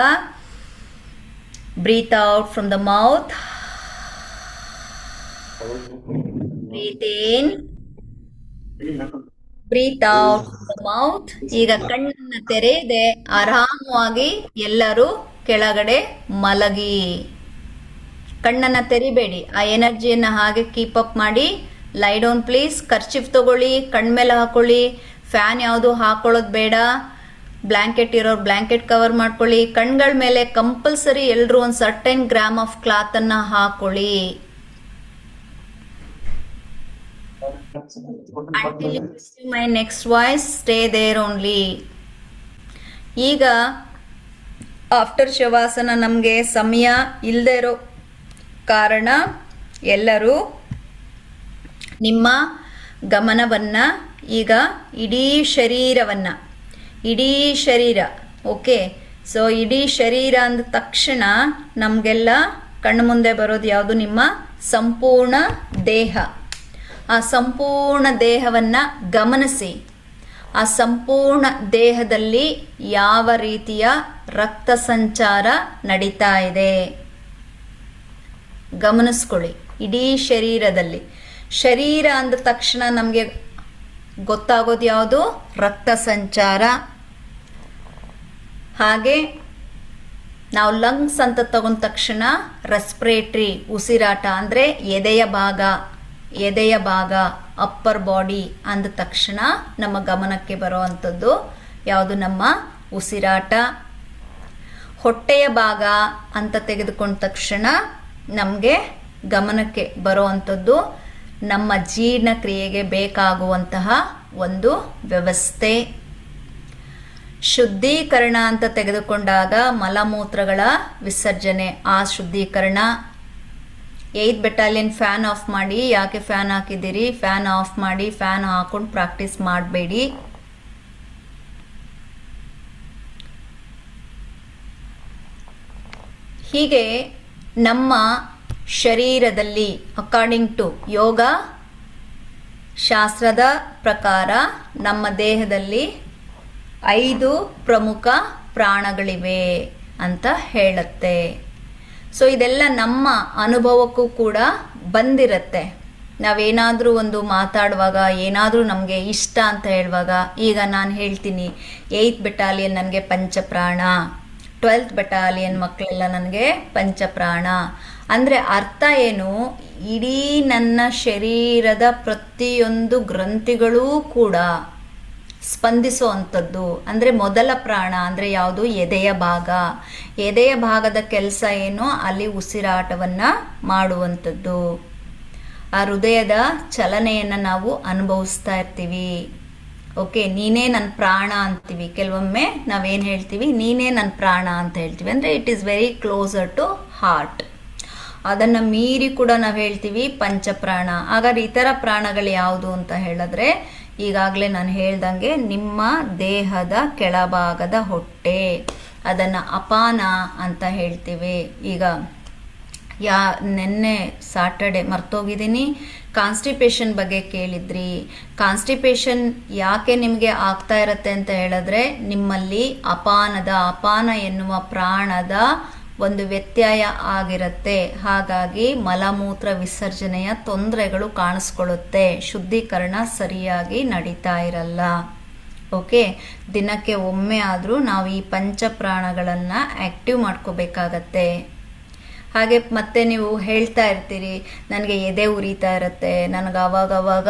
Breathe out from the mouth, breathe in, breathe out from the mouth. ಈಗ ಕಣ್ಣನ್ನು ತೆರೆಯದೆ ಆರಾಮವಾಗಿ ಎಲ್ಲರೂ ಕೆಳಗಡೆ ಮಲಗಿ. ಕಣ್ಣನ್ನು ತೆರಿಬೇಡಿ, ಆ ಎನರ್ಜಿಯನ್ನು ಹಾಗೆ ಕೀಪ್ ಅಪ್ ಮಾಡಿ. ಲೈ ಡೌನ್ ಪ್ಲೀಸ್. ಕರ್ಚಿಫ್ ತಗೊಳ್ಳಿ, ಕಣ್ಮೇಲೆ ಹಾಕೊಳ್ಳಿ. ಫ್ಯಾನ್ ಯಾವುದು ಹಾಕೊಳ್ಳೋದು ಬೇಡ. ಬ್ಲ್ಯಾಂಕೆಟ್ ಇರೋರು ಬ್ಲ್ಯಾಂಕೆಟ್ ಕವರ್ ಮಾಡ್ಕೊಳ್ಳಿ. ಕಣ್ಗಳ ಮೇಲೆ ಕಂಪಲ್ಸರಿ ಎಲ್ಲರೂ ಒಂದು ಸರ್ಟೆನ್ ಗ್ರಾಮ್ ಆಫ್ ಕ್ಲಾತನ್ನು ಹಾಕೊಳ್ಳಿ. Until you receive my next voice, stay there only. ಈಗ ಆಫ್ಟರ್ ಶವಾಸನ ನಮಗೆ ಸಮಯ ಇಲ್ಲದೆ ಇರೋ ಕಾರಣ ಎಲ್ಲರೂ ನಿಮ್ಮ ಗಮನವನ್ನು ಈಗ ಇಡೀ ಶರೀರ ಓಕೆ. ಸೊ ಇಡೀ ಶರೀರ ಅಂದ ತಕ್ಷಣ ನಮಗೆಲ್ಲ ಕಣ್ಣು ಮುಂದೆ ಬರೋದು ಯಾವುದು? ನಿಮ್ಮ ಸಂಪೂರ್ಣ ದೇಹ. ಆ ಸಂಪೂರ್ಣ ದೇಹವನ್ನು ಗಮನಿಸಿ. ಆ ಸಂಪೂರ್ಣ ದೇಹದಲ್ಲಿ ಯಾವ ರೀತಿಯ ರಕ್ತ ಸಂಚಾರ ನಡೀತಾ ಇದೆ ಗಮನಿಸ್ಕೊಳ್ಳಿ. ಇಡೀ ಶರೀರದಲ್ಲಿ. ಶರೀರ ಅಂದ ತಕ್ಷಣ ನಮಗೆ ಗೊತ್ತಾಗೋದು ಯಾವುದು? ರಕ್ತ ಸಂಚಾರ. ಹಾಗೆ ನಾವು ಲಂಗ್ಸ್ ಅಂತ ತಗೊಂಡ ತಕ್ಷಣ ರೆಸ್ಪಿರೇಟ್ರಿ, ಉಸಿರಾಟ ಅಂದರೆ ಎದೆಯ ಭಾಗ ಅಪ್ಪರ್ ಬಾಡಿ ಅಂದ ತಕ್ಷಣ ನಮ್ಮ ಗಮನಕ್ಕೆ ಬರುವಂಥದ್ದು ಯಾವುದು? ನಮ್ಮ ಉಸಿರಾಟ. ಹೊಟ್ಟೆಯ ಭಾಗ ಅಂತ ತೆಗೆದುಕೊಂಡ ತಕ್ಷಣ ನಮಗೆ ಗಮನಕ್ಕೆ ಬರುವಂಥದ್ದು ನಮ್ಮ ಜೀರ್ಣಕ್ರಿಯೆಗೆ ಬೇಕಾಗುವಂತಹ ಒಂದು ವ್ಯವಸ್ಥೆ. ಶುದ್ಧೀಕರಣ ಅಂತ ತೆಗೆದುಕೊಂಡಾಗ ಮಲಮೂತ್ರಗಳ ವಿಸರ್ಜನೆ, ಆ ಶುದ್ಧೀಕರಣ. 8th ಬೆಟಾಲಿಯನ್ ಫ್ಯಾನ್ ಆಫ್ ಮಾಡಿ. ಯಾಕೆ ಫ್ಯಾನ್ ಹಾಕಿದ್ದೀರಿ? ಫ್ಯಾನ್ ಆಫ್ ಮಾಡಿ. ಫ್ಯಾನ್ ಹಾಕೊಂಡು ಪ್ರಾಕ್ಟೀಸ್ ಮಾಡಬೇಡಿ. ಹೀಗೆ ನಮ್ಮ ಶರೀರದಲ್ಲಿ ಅಕಾರ್ಡಿಂಗ್ ಟು ಯೋಗ ಶಾಸ್ತ್ರದ ಪ್ರಕಾರ ನಮ್ಮ ದೇಹದಲ್ಲಿ 5 ಪ್ರಮುಖ ಪ್ರಾಣಗಳಿವೆ ಅಂತ ಹೇಳುತ್ತೆ. ಸೊ ಇದೆಲ್ಲ ನಮ್ಮ ಅನುಭವಕ್ಕೂ ಕೂಡ ಬಂದಿರುತ್ತೆ. ನಾವೇನಾದರೂ ಒಂದು ಮಾತಾಡುವಾಗ, ಏನಾದರೂ ನಮಗೆ ಇಷ್ಟ ಅಂತ ಹೇಳುವಾಗ, ಈಗ ನಾನು ಹೇಳ್ತೀನಿ 8th ಬೆಟಾಲಿಯನ್ ನನಗೆ ಪಂಚಪ್ರಾಣ, 12th ಬೆಟಾಲಿಯನ್ ಮಕ್ಕಳೆಲ್ಲ ನನಗೆ ಪಂಚಪ್ರಾಣ ಅಂದರೆ ಅರ್ಥ ಏನು? ಇಡೀ ನನ್ನ ಶರೀರದ ಪ್ರತಿಯೊಂದು ಗ್ರಂಥಿಗಳೂ ಕೂಡ ಸ್ಪಂದಿಸುವಂಥದ್ದು. ಅಂದರೆ ಮೊದಲ ಪ್ರಾಣ ಅಂದರೆ ಯಾವುದು? ಎದೆಯ ಭಾಗ. ಎದೆಯ ಭಾಗದ ಕೆಲಸ ಏನು? ಅಲ್ಲಿ ಉಸಿರಾಟವನ್ನು ಮಾಡುವಂಥದ್ದು. ಆ ಹೃದಯದ ಚಲನೆಯನ್ನು ನಾವು ಅನುಭವಿಸ್ತಾ ಇರ್ತೀವಿ. ಓಕೆ, ನೀನೇ ನನ್ನ ಪ್ರಾಣ ಅಂತೀವಿ. ಕೆಲವೊಮ್ಮೆ ನಾವೇನು ಹೇಳ್ತೀವಿ? ನೀನೇ ನನ್ನ ಪ್ರಾಣ ಅಂತ ಹೇಳ್ತೀವಿ. ಅಂದರೆ it is very closer to heart. ಅದನ್ನು ಮೀರಿ ಕೂಡ ನಾವು ಹೇಳ್ತೀವಿ ಪಂಚಪ್ರಾಣ. ಹಾಗಾದ್ರೆ ಇತರ ಪ್ರಾಣಗಳು ಯಾವುದು ಅಂತ ಹೇಳಿದ್ರೆ, ಈಗಾಗಲೇ ನಾನು ಹೇಳ್ದಂಗೆ ನಿಮ್ಮ ದೇಹದ ಕೆಳಭಾಗದ ಹೊಟ್ಟೆ, ಅದನ್ನು ಅಪಾನ ಅಂತ ಹೇಳ್ತೀವಿ. ಈಗ ನೆನ್ನೆ ಸಾಟರ್ಡೆ ಮರ್ತೋಗಿದ್ದೀನಿ, ಕಾನ್ಸ್ಟಿಪೇಷನ್ ಬಗ್ಗೆ ಕೇಳಿದ್ರಿ. ಕಾನ್ಸ್ಟಿಪೇಷನ್ ಯಾಕೆ ನಿಮಗೆ ಆಗ್ತಾ ಇರತ್ತೆ ಅಂತ ಹೇಳಿದ್ರೆ, ನಿಮ್ಮಲ್ಲಿ ಅಪಾನ ಎನ್ನುವ ಪ್ರಾಣದ ಒಂದು ವ್ಯತ್ಯಯ ಆಗಿರುತ್ತೆ. ಹಾಗಾಗಿ ಮಲಮೂತ್ರ ವಿಸರ್ಜನೆಯ ತೊಂದರೆಗಳು ಕಾಣಿಸ್ಕೊಳ್ಳುತ್ತೆ. ಶುದ್ಧೀಕರಣ ಸರಿಯಾಗಿ ನಡೀತಾ ಇರಲ್ಲ. ಓಕೆ, ದಿನಕ್ಕೆ ಒಮ್ಮೆ ಆದರೂ ನಾವು ಈ ಪಂಚಪ್ರಾಣಗಳನ್ನು ಆ್ಯಕ್ಟಿವ್ ಮಾಡ್ಕೋಬೇಕಾಗತ್ತೆ. ಹಾಗೆ ಮತ್ತೆ ನೀವು ಹೇಳ್ತಾ ಇರ್ತೀರಿ, ನನಗೆ ಎದೆ ಉರಿತಾ ಇರುತ್ತೆ, ನನಗೆ ಅವಾಗವಾಗ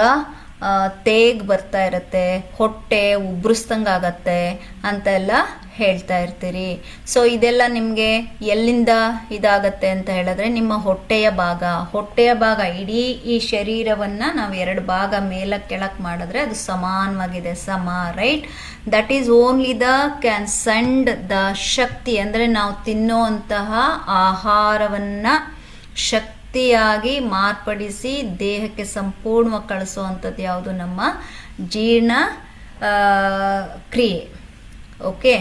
ತೇಗ್ ಬರ್ತಾ ಇರುತ್ತೆ, ಹೊಟ್ಟೆ ಉಬ್ರಿಸ್ದಂಗಾಗತ್ತೆ ಅಂತೆಲ್ಲ ಹೇಳ್ತಾ ಇರ್ತೀರಿ. ಸೊ ಇದೆಲ್ಲ ನಿಮಗೆ ಎಲ್ಲಿಂದ ಇದಾಗತ್ತೆ ಅಂತ ಹೇಳಿದ್ರೆ, ನಿಮ್ಮ ಹೊಟ್ಟೆಯ ಭಾಗ ಇಡೀ ಈ ಶರೀರವನ್ನು ನಾವು 2 ಭಾಗ ಮೇಲಕ್ಕೆ ಕೆಳಕ್ಕೆ ಮಾಡಿದ್ರೆ ಅದು ಸಮಾನವಾಗಿದೆ, right? That is only can send the shakti. ಅಂದರೆ ನಾವು ತಿನ್ನುವಂತಹ ಆಹಾರವನ್ನು ಶಕ್ತಿಯಾಗಿ ಮಾರ್ಪಡಿಸಿ ದೇಹಕ್ಕೆ ಸಂಪೂರ್ಣವಾಗಿ ಕಳಿಸುವಂಥದ್ದು ಯಾವುದು? ನಮ್ಮ ಜೀರ್ಣ ಕ್ರಿಯೆ. ಓಕೆ,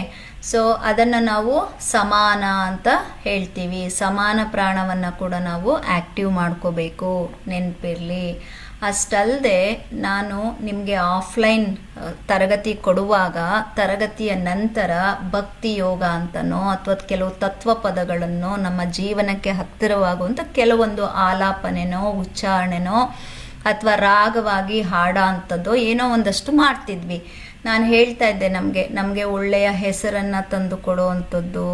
ಸೊ ಅದನ್ನು ನಾವು ಸಮಾನ ಅಂತ ಹೇಳ್ತೀವಿ. ಸಮಾನ ಪ್ರಾಣವನ್ನು ಕೂಡ ನಾವು ಆ್ಯಕ್ಟಿವ್ ಮಾಡ್ಕೋಬೇಕು, ನೆನಪಿರಲಿ. ಅಷ್ಟಲ್ಲದೆ ನಾನು ನಿಮಗೆ ಆಫ್ಲೈನ್ ತರಗತಿ ಕೊಡುವಾಗ ತರಗತಿಯ ನಂತರ ಭಕ್ತಿ ಯೋಗ ಅಂತನೋ ಅಥವಾ ಕೆಲವು ತತ್ವ ಪದಗಳನ್ನು ನಮ್ಮ ಜೀವನಕ್ಕೆ ಹತ್ತಿರವಾಗುವಂಥ ಕೆಲವೊಂದು ಆಲಾಪನೆನೋ ಉಚ್ಚಾರಣೆನೋ ಅಥವಾ ರಾಗವಾಗಿ ಹಾಡ ಅಂಥದ್ದು ಏನೋ ಒಂದಷ್ಟು ಮಾಡ್ತಿದ್ವಿ. ನಾನು ಹೇಳ್ತಾ ಇದ್ದೆ ನಮಗೆ ಒಳ್ಳೆಯ ಹೆಸರನ್ನು ತಂದು ಕೊಡುವಂಥದ್ದು,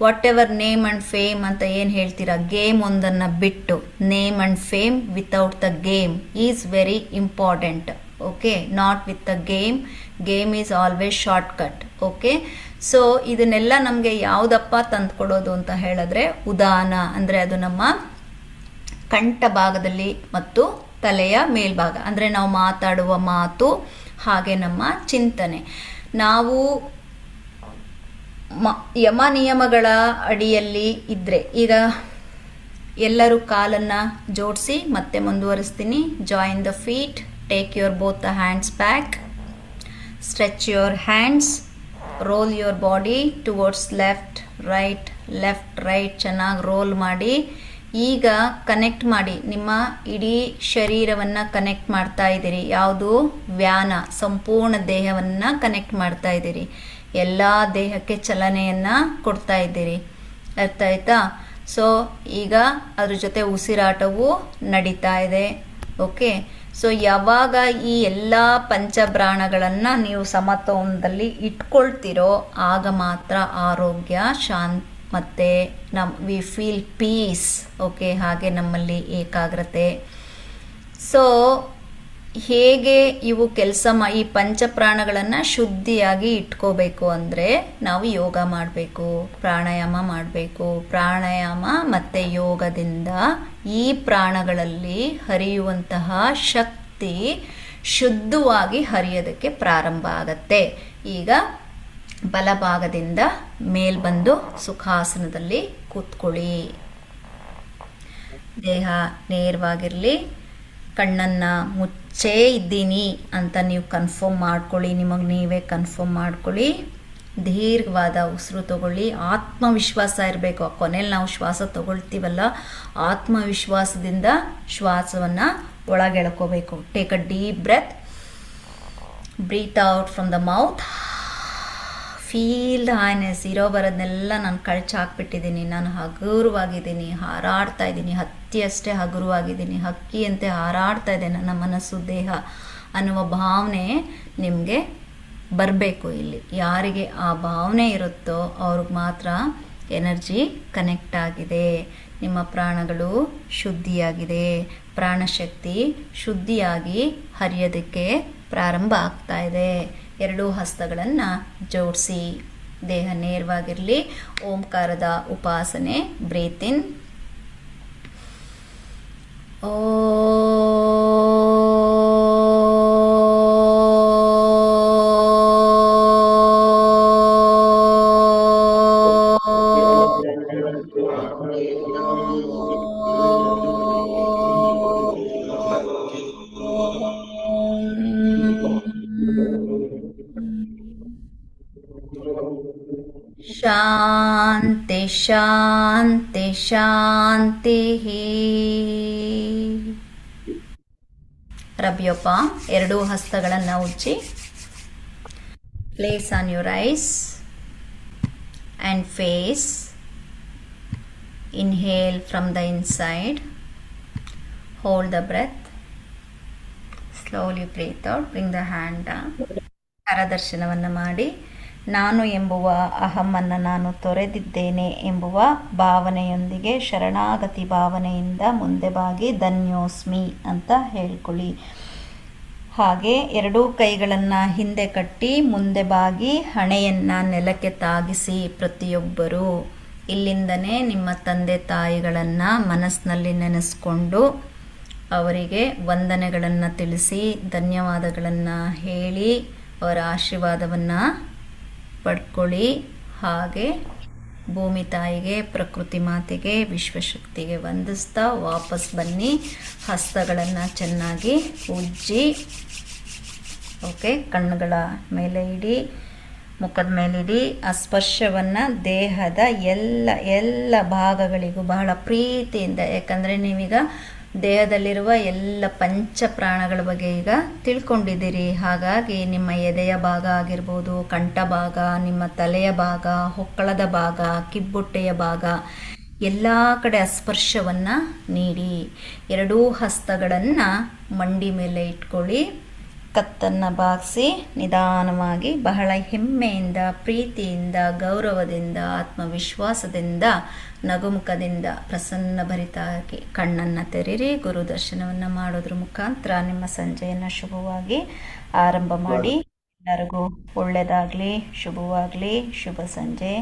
what ever name and fame ಅಂತ ಏನು ಹೇಳ್ತೀರಾ, ಗೇಮ್ ಒಂದನ್ನು ಬಿಟ್ಟು name and fame without the game is very important. Okay, not with the game is always shortcut. Okay, so ಇದನ್ನೆಲ್ಲ ನಮಗೆ ಯಾವುದಪ್ಪ ತಂದು ಕೊಡೋದು ಅಂತ ಹೇಳಿದ್ರೆ ಉದಾನ ಅಂದರೆ ಅದು ನಮ್ಮ ಕಂಠ ಭಾಗದಲ್ಲಿ ಮತ್ತು ತಲೆಯ ಮೇಲ್ಭಾಗ, ಅಂದರೆ ನಾವು ಮಾತಾಡುವ ಮಾತು ಹಾಗೆ ನಮ್ಮ ಚಿಂತನೆ. ನಾವು ಯಮ ನಿಯಮಗಳ ಅಡಿಯಲ್ಲಿ ಇದ್ದರೆ, ಈಗ ಎಲ್ಲರೂ ಕಾಲನ್ನು ಜೋಡಿಸಿ ಮತ್ತೆ ಮುಂದುವರಿಸ್ತೀನಿ. Join the feet, take your both the hands back, stretch your hands, roll your body towards left right ಚೆನ್ನಾಗಿ ರೋಲ್ ಮಾಡಿ. ಈಗ ಕನೆಕ್ಟ್ ಮಾಡಿ, ನಿಮ್ಮ ಇಡೀ ಶರೀರವನ್ನು ಕನೆಕ್ಟ್ ಮಾಡ್ತಾ ಇದ್ದೀರಿ. ಯಾವುದು? ವ್ಯಾನ, ಸಂಪೂರ್ಣ ದೇಹವನ್ನು ಕನೆಕ್ಟ್ ಮಾಡ್ತಾ ಇದ್ದೀರಿ. ಎಲ್ಲ ದೇಹಕ್ಕೆ ಚಲನೆಯನ್ನು ಕೊಡ್ತಾ ಇದ್ದೀರಿ. ಅರ್ಥ ಆಯ್ತಾ? ಸೊ ಈಗ ಅದ್ರ ಜೊತೆ ಉಸಿರಾಟವು ನಡೀತಾ ಇದೆ. ಓಕೆ, ಸೊ ಯಾವಾಗ ಈ ಎಲ್ಲ ಪಂಚಪ್ರಾಣಗಳನ್ನು ನೀವು ಸಮತೋಲನದಲ್ಲಿ ಇಟ್ಕೊಳ್ತಿರೋ ಆಗ ಮಾತ್ರ ಆರೋಗ್ಯ, ಶಾಂತಿ ಮತ್ತು ವಿ ಫೀಲ್ ಪೀಸ್. ಓಕೆ, ಹಾಗೆ ನಮ್ಮಲ್ಲಿ ಏಕಾಗ್ರತೆ. ಸೊ ಹೇಗೆ ಇವು ಈ ಪಂಚಪ್ರಾಣಗಳನ್ನು ಶುದ್ಧಿಯಾಗಿ ಇಟ್ಕೋಬೇಕು ಅಂದರೆ ನಾವು ಯೋಗ ಮಾಡಬೇಕು, ಪ್ರಾಣಾಯಾಮ ಮಾಡಬೇಕು. ಪ್ರಾಣಾಯಾಮ ಮತ್ತು ಯೋಗದಿಂದ ಈ ಪ್ರಾಣಗಳಲ್ಲಿ ಹರಿಯುವಂತಹ ಶಕ್ತಿ ಶುದ್ಧವಾಗಿ ಹರಿಯೋದಕ್ಕೆ ಪ್ರಾರಂಭ ಆಗತ್ತೆ. ಈಗ ಬಲಭಾಗದಿಂದ ಮೇಲ್ ಬಂದು ಸುಖಾಸನದಲ್ಲಿ ಕೂತ್ಕೊಳ್ಳಿ. ದೇಹ ನೇರವಾಗಿರಲಿ. ಕಣ್ಣನ್ನು ಮುಚ್ಚೇ ಇದ್ದೀನಿ ಅಂತ ನೀವು ಕನ್ಫರ್ಮ್ ಮಾಡ್ಕೊಳ್ಳಿ, ನಿಮಗೆ ನೀವೇ ಕನ್ಫರ್ಮ್ ಮಾಡ್ಕೊಳ್ಳಿ. ದೀರ್ಘವಾದ ಉಸಿರು ತಗೊಳ್ಳಿ. ಆತ್ಮವಿಶ್ವಾಸ ಇರಬೇಕು. ಕೊನೆಯಲ್ಲಿ ನಾವು ಶ್ವಾಸ ತಗೊಳ್ತೀವಲ್ಲ, ಆತ್ಮವಿಶ್ವಾಸದಿಂದ ಶ್ವಾಸವನ್ನು ಒಳಗೆಳ್ಕೋಬೇಕು. Take a deep breath, breathe out from the mouth. Feel the highness. ಇರೋ ಬರೋದನ್ನೆಲ್ಲ ನಾನು ಕಳಚಿ ಹಾಕ್ಬಿಟ್ಟಿದ್ದೀನಿ. ನಾನು ಹಗುರವಾಗಿದ್ದೀನಿ, ಹಾರಾಡ್ತಾ ಇದ್ದೀನಿ, ಹತ್ತಿಯಷ್ಟೇ ಹಗುರವಾಗಿದ್ದೀನಿ, ಹಕ್ಕಿಯಂತೆ ಹಾರಾಡ್ತಾ ಇದೆ ನನ್ನ ಮನಸ್ಸು ದೇಹ ಅನ್ನುವ ಭಾವನೆ ನಿಮಗೆ ಬರಬೇಕು. ಇಲ್ಲಿ ಯಾರಿಗೆ ಆ ಭಾವನೆ ಇರುತ್ತೋ ಅವ್ರಿಗೆ ಮಾತ್ರ ಎನರ್ಜಿ ಕನೆಕ್ಟ್ ಆಗಿದೆ, ನಿಮ್ಮ ಪ್ರಾಣಗಳು ಶುದ್ಧಿಯಾಗಿದೆ, ಪ್ರಾಣಶಕ್ತಿ ಶುದ್ಧಿಯಾಗಿ ಹರಿಯೋದಕ್ಕೆ ಪ್ರಾರಂಭ ಆಗ್ತಾ ಇದೆ. ಎರಡೂ ಹಸ್ತಗಳನ್ನು ಜೋಡಿಸಿ, ದೇಹ ನೇರವಾಗಿರಲಿ. ಓಂಕಾರದ ಉಪಾಸನೆ. Breathe in. ಶಾಂತಿ ಶಾಂತಿ ಶಾಂತಿ. Rub your palm. ಎರಡೂ ಹಸ್ತಗಳನ್ನು ಉಜ್ಜಿ. Place on your eyes and face. Inhale from the inside. Hold the breath. Slowly breathe out. Bring the hand down. ಕರದರ್ಶನವನ್ನು ಮಾಡಿ. ನಾನು ಎಂಬುವ ಅಹಮ್ಮನ್ನು ನಾನು ತೊರೆದಿದ್ದೇನೆ ಎಂಬುವ ಭಾವನೆಯೊಂದಿಗೆ, ಶರಣಾಗತಿ ಭಾವನೆಯಿಂದ ಮುಂದೆ ಬಾಗಿ ಧನ್ಯೋಸ್ಮಿ ಅಂತ ಹೇಳ್ಕೊಳ್ಳಿ. ಹಾಗೆ ಎರಡೂ ಕೈಗಳನ್ನು ಹಿಂದೆ ಕಟ್ಟಿ ಮುಂದೆ ಬಾಗಿ ಹಣೆಯನ್ನು ನೆಲಕ್ಕೆ ತಾಗಿಸಿ. ಪ್ರತಿಯೊಬ್ಬರೂ ಇಲ್ಲಿಂದನೇ ನಿಮ್ಮ ತಂದೆ ತಾಯಿಗಳನ್ನು ಮನಸ್ಸಿನಲ್ಲಿ ನೆನೆಸ್ಕೊಂಡು ಅವರಿಗೆ ವಂದನೆಗಳನ್ನು ತಿಳಿಸಿ, ಧನ್ಯವಾದಗಳನ್ನು ಹೇಳಿ, ಅವರ ಆಶೀರ್ವಾದವನ್ನು ಪಡ್ಕೊಳ್ಳಿ. ಹಾಗೆ ಭೂಮಿ ತಾಯಿಗೆ, ಪ್ರಕೃತಿ ಮಾತೆಗೆ, ವಿಶ್ವಶಕ್ತಿಗೆ ವಂದಿಸ್ತಾ ವಾಪಸ್ ಬನ್ನಿ. ಹಸ್ತಗಳನ್ನು ಚೆನ್ನಾಗಿ ಉಜ್ಜಿ. ಓಕೆ, ಕಣ್ಣುಗಳ ಮೇಲೆ ಇಡಿ. ಮುಖದ ಮೇಲಿಡಿ. ಆ ಸ್ಪರ್ಶವನ್ನು ದೇಹದ ಎಲ್ಲ ಎಲ್ಲ ಭಾಗಗಳಿಗೂ ಬಹಳ ಪ್ರೀತಿಯಿಂದ, ಯಾಕಂದರೆ ನೀವೀಗ ದೇಹದಲ್ಲಿರುವ ಎಲ್ಲ ಪಂಚ ಪ್ರಾಣಗಳ ಬಗ್ಗೆ ಈಗ ತಿಳ್ಕೊಂಡಿದ್ದೀರಿ. ಹಾಗಾಗಿ ನಿಮ್ಮ ಎದೆಯ ಭಾಗ ಆಗಿರ್ಬೋದು, ಕಂಠ ಭಾಗ, ನಿಮ್ಮ ತಲೆಯ ಭಾಗ, ಹೊಕ್ಕಳದ ಭಾಗ, ಕಿಬ್ಬೊಟ್ಟೆಯ ಭಾಗ, ಎಲ್ಲ ಕಡೆ ಸ್ಪರ್ಶವನ್ನು ನೀಡಿ. ಎರಡೂ ಹಸ್ತಗಳನ್ನು ಮಂಡಿ ಮೇಲೆ ಇಟ್ಕೊಳ್ಳಿ. ಕತ್ತನ್ನು ಬಾಗಿಸಿ ನಿಧಾನವಾಗಿ ಬಹಳ ಹೆಮ್ಮೆಯಿಂದ, ಪ್ರೀತಿಯಿಂದ, ಗೌರವದಿಂದ, ಆತ್ಮವಿಶ್ವಾಸದಿಂದ, ನಗುಮುಖದಿಂದ ಪ್ರಸನ್ನ ಭರಿತಾಗಿ ಕಣ್ಣನ್ನು ತೆರೀರಿ. ಗುರು ದರ್ಶನವನ್ನು ಮಾಡೋದ್ರ ಮುಖಾಂತರ ನಿಮ್ಮ ಸಂಜೆಯನ್ನು ಶುಭವಾಗಿ ಆರಂಭ ಮಾಡಿ. ಎಲ್ಲರಿಗೂ ಒಳ್ಳೆಯದಾಗಲಿ, ಶುಭವಾಗಲಿ. ಶುಭ ಸಂಜೆ.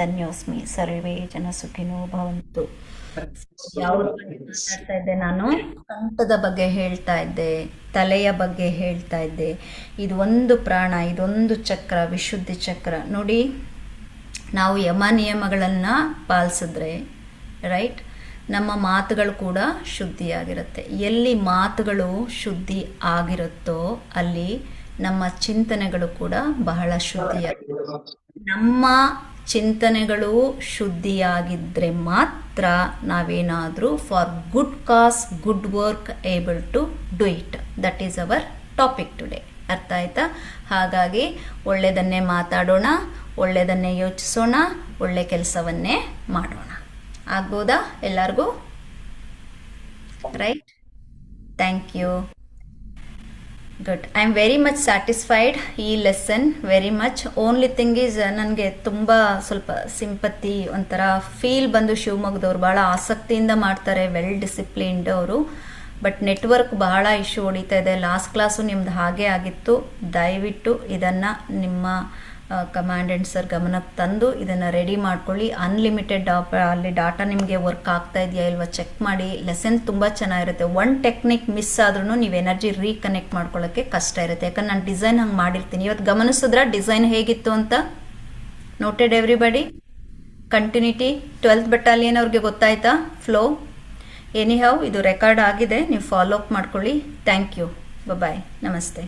ಧನ್ಯೋಸ್ಮಿ. ಸರ್ವೇ ಜನ ಸುಖಿನೋ ಭವಂತು. ಯಾವ್ದ್ರ ಬಗ್ಗೆ ಮಾತಾಡ್ತಾ ಇದ್ದೆ ನಾನು? ಕಂಠದ ಬಗ್ಗೆ ಹೇಳ್ತಾ ಇದ್ದೆ, ತಲೆಯ ಬಗ್ಗೆ ಹೇಳ್ತಾ ಇದ್ದೆ. ಇದು ಒಂದು ಪ್ರಾಣ, ಇದೊಂದು ಚಕ್ರ, ವಿಶುದ್ಧಿ ಚಕ್ರ. ನೋಡಿ, ನಾವು ಯಮ ನಿಯಮಗಳನ್ನು ಪಾಲಿಸಿದ್ರೆ ರೈಟ್, ನಮ್ಮ ಮಾತುಗಳು ಕೂಡ ಶುದ್ಧಿಯಾಗಿರುತ್ತೆ. ಎಲ್ಲಿ ಮಾತುಗಳು ಶುದ್ಧಿ ಆಗಿರುತ್ತೋ ಅಲ್ಲಿ ನಮ್ಮ ಚಿಂತನೆಗಳು ಕೂಡ ಬಹಳ ಶುದ್ಧಿಯಾಗಿರುತ್ತೆ. ನಮ್ಮ ಚಿಂತನೆಗಳು ಶುದ್ಧಿಯಾಗಿದ್ದರೆ ಮಾತ್ರ ನಾವೇನಾದರೂ for good cause, good work able to do it. That is our topic today. ಅರ್ಥ ಆಯ್ತಾ? ಹಾಗಾಗಿ ಒಳ್ಳೆಯದನ್ನೇ ಮಾತಾಡೋಣ, ಒಳ್ಳೆಯದನ್ನೇ ಯೋಚಿಸೋಣ, ಒಳ್ಳೆ ಕೆಲಸವನ್ನೇ ಮಾಡೋಣ. ಆಗ್ಬೋದಾ ಎಲ್ಲರಿಗೂ? Right. Thank you. Good. I am very much satisfied ಈ lesson, very much. Only thing is, ನನಗೆ ತುಂಬ ಸ್ವಲ್ಪ ಸಿಂಪತಿ, ಒಂಥರ ಫೀಲ್ ಬಂದು ಶಿವಮೊಗ್ಗದವ್ರು ಭಾಳ ಆಸಕ್ತಿಯಿಂದ ಮಾಡ್ತಾರೆ, ವೆಲ್ ಡಿಸಿಪ್ಲಿನ್ಡ್ ಅವರು. ಬಟ್ ನೆಟ್ವರ್ಕ್ ಬಹಳ ಇಶ್ಯೂ ಹೊಡಿತಾ ಇದೆ. ಲಾಸ್ಟ್ ಕ್ಲಾಸು ನಿಮ್ದು ಹಾಗೆ ಆಗಿತ್ತು. ದಯವಿಟ್ಟು ಇದನ್ನು ನಿಮ್ಮ ಕಮಾಂಡೆಂಟ್ ಸರ್ ಗಮನಕ್ಕೆ ತಂದು ಇದನ್ನು ರೆಡಿ ಮಾಡ್ಕೊಳ್ಳಿ. ಅನ್ಲಿಮಿಟೆಡ್ ಅಲ್ಲಿ ಡಾಟಾ ನಿಮಗೆ ವರ್ಕ್ ಆಗ್ತಾ ಇದೆಯಾ ಇಲ್ವಾ ಚೆಕ್ ಮಾಡಿ. ಲೆಸನ್ ತುಂಬ ಚೆನ್ನಾಗಿರುತ್ತೆ. ಒನ್ ಟೆಕ್ನಿಕ್ ಮಿಸ್ ಆದ್ರೂ ನೀವು ಎನರ್ಜಿ ರೀಕನೆಕ್ಟ್ ಮಾಡ್ಕೊಳ್ಳೋಕ್ಕೆ ಕಷ್ಟ ಇರುತ್ತೆ. ಯಾಕಂದ್ರೆ ನಾನು ಡಿಸೈನ್ ಹಂಗೆ ಮಾಡಿರ್ತೀನಿ. ಇವತ್ತು ಗಮನಿಸಿದ್ರೆ ಡಿಸೈನ್ ಹೇಗಿತ್ತು ಅಂತ? Noted everybody? Continuity 12th battalion ಅವ್ರಿಗೆ ಗೊತ್ತಾಯ್ತಾ ಫ್ಲೋ? ಎನಿಹೌ ಇದು ರೆಕಾರ್ಡ್ ಆಗಿದೆ, ನೀವು ಫಾಲೋ ಅಪ್ ಮಾಡ್ಕೊಳ್ಳಿ. Thank you. ಬಾಯ್. ನಮಸ್ತೆ.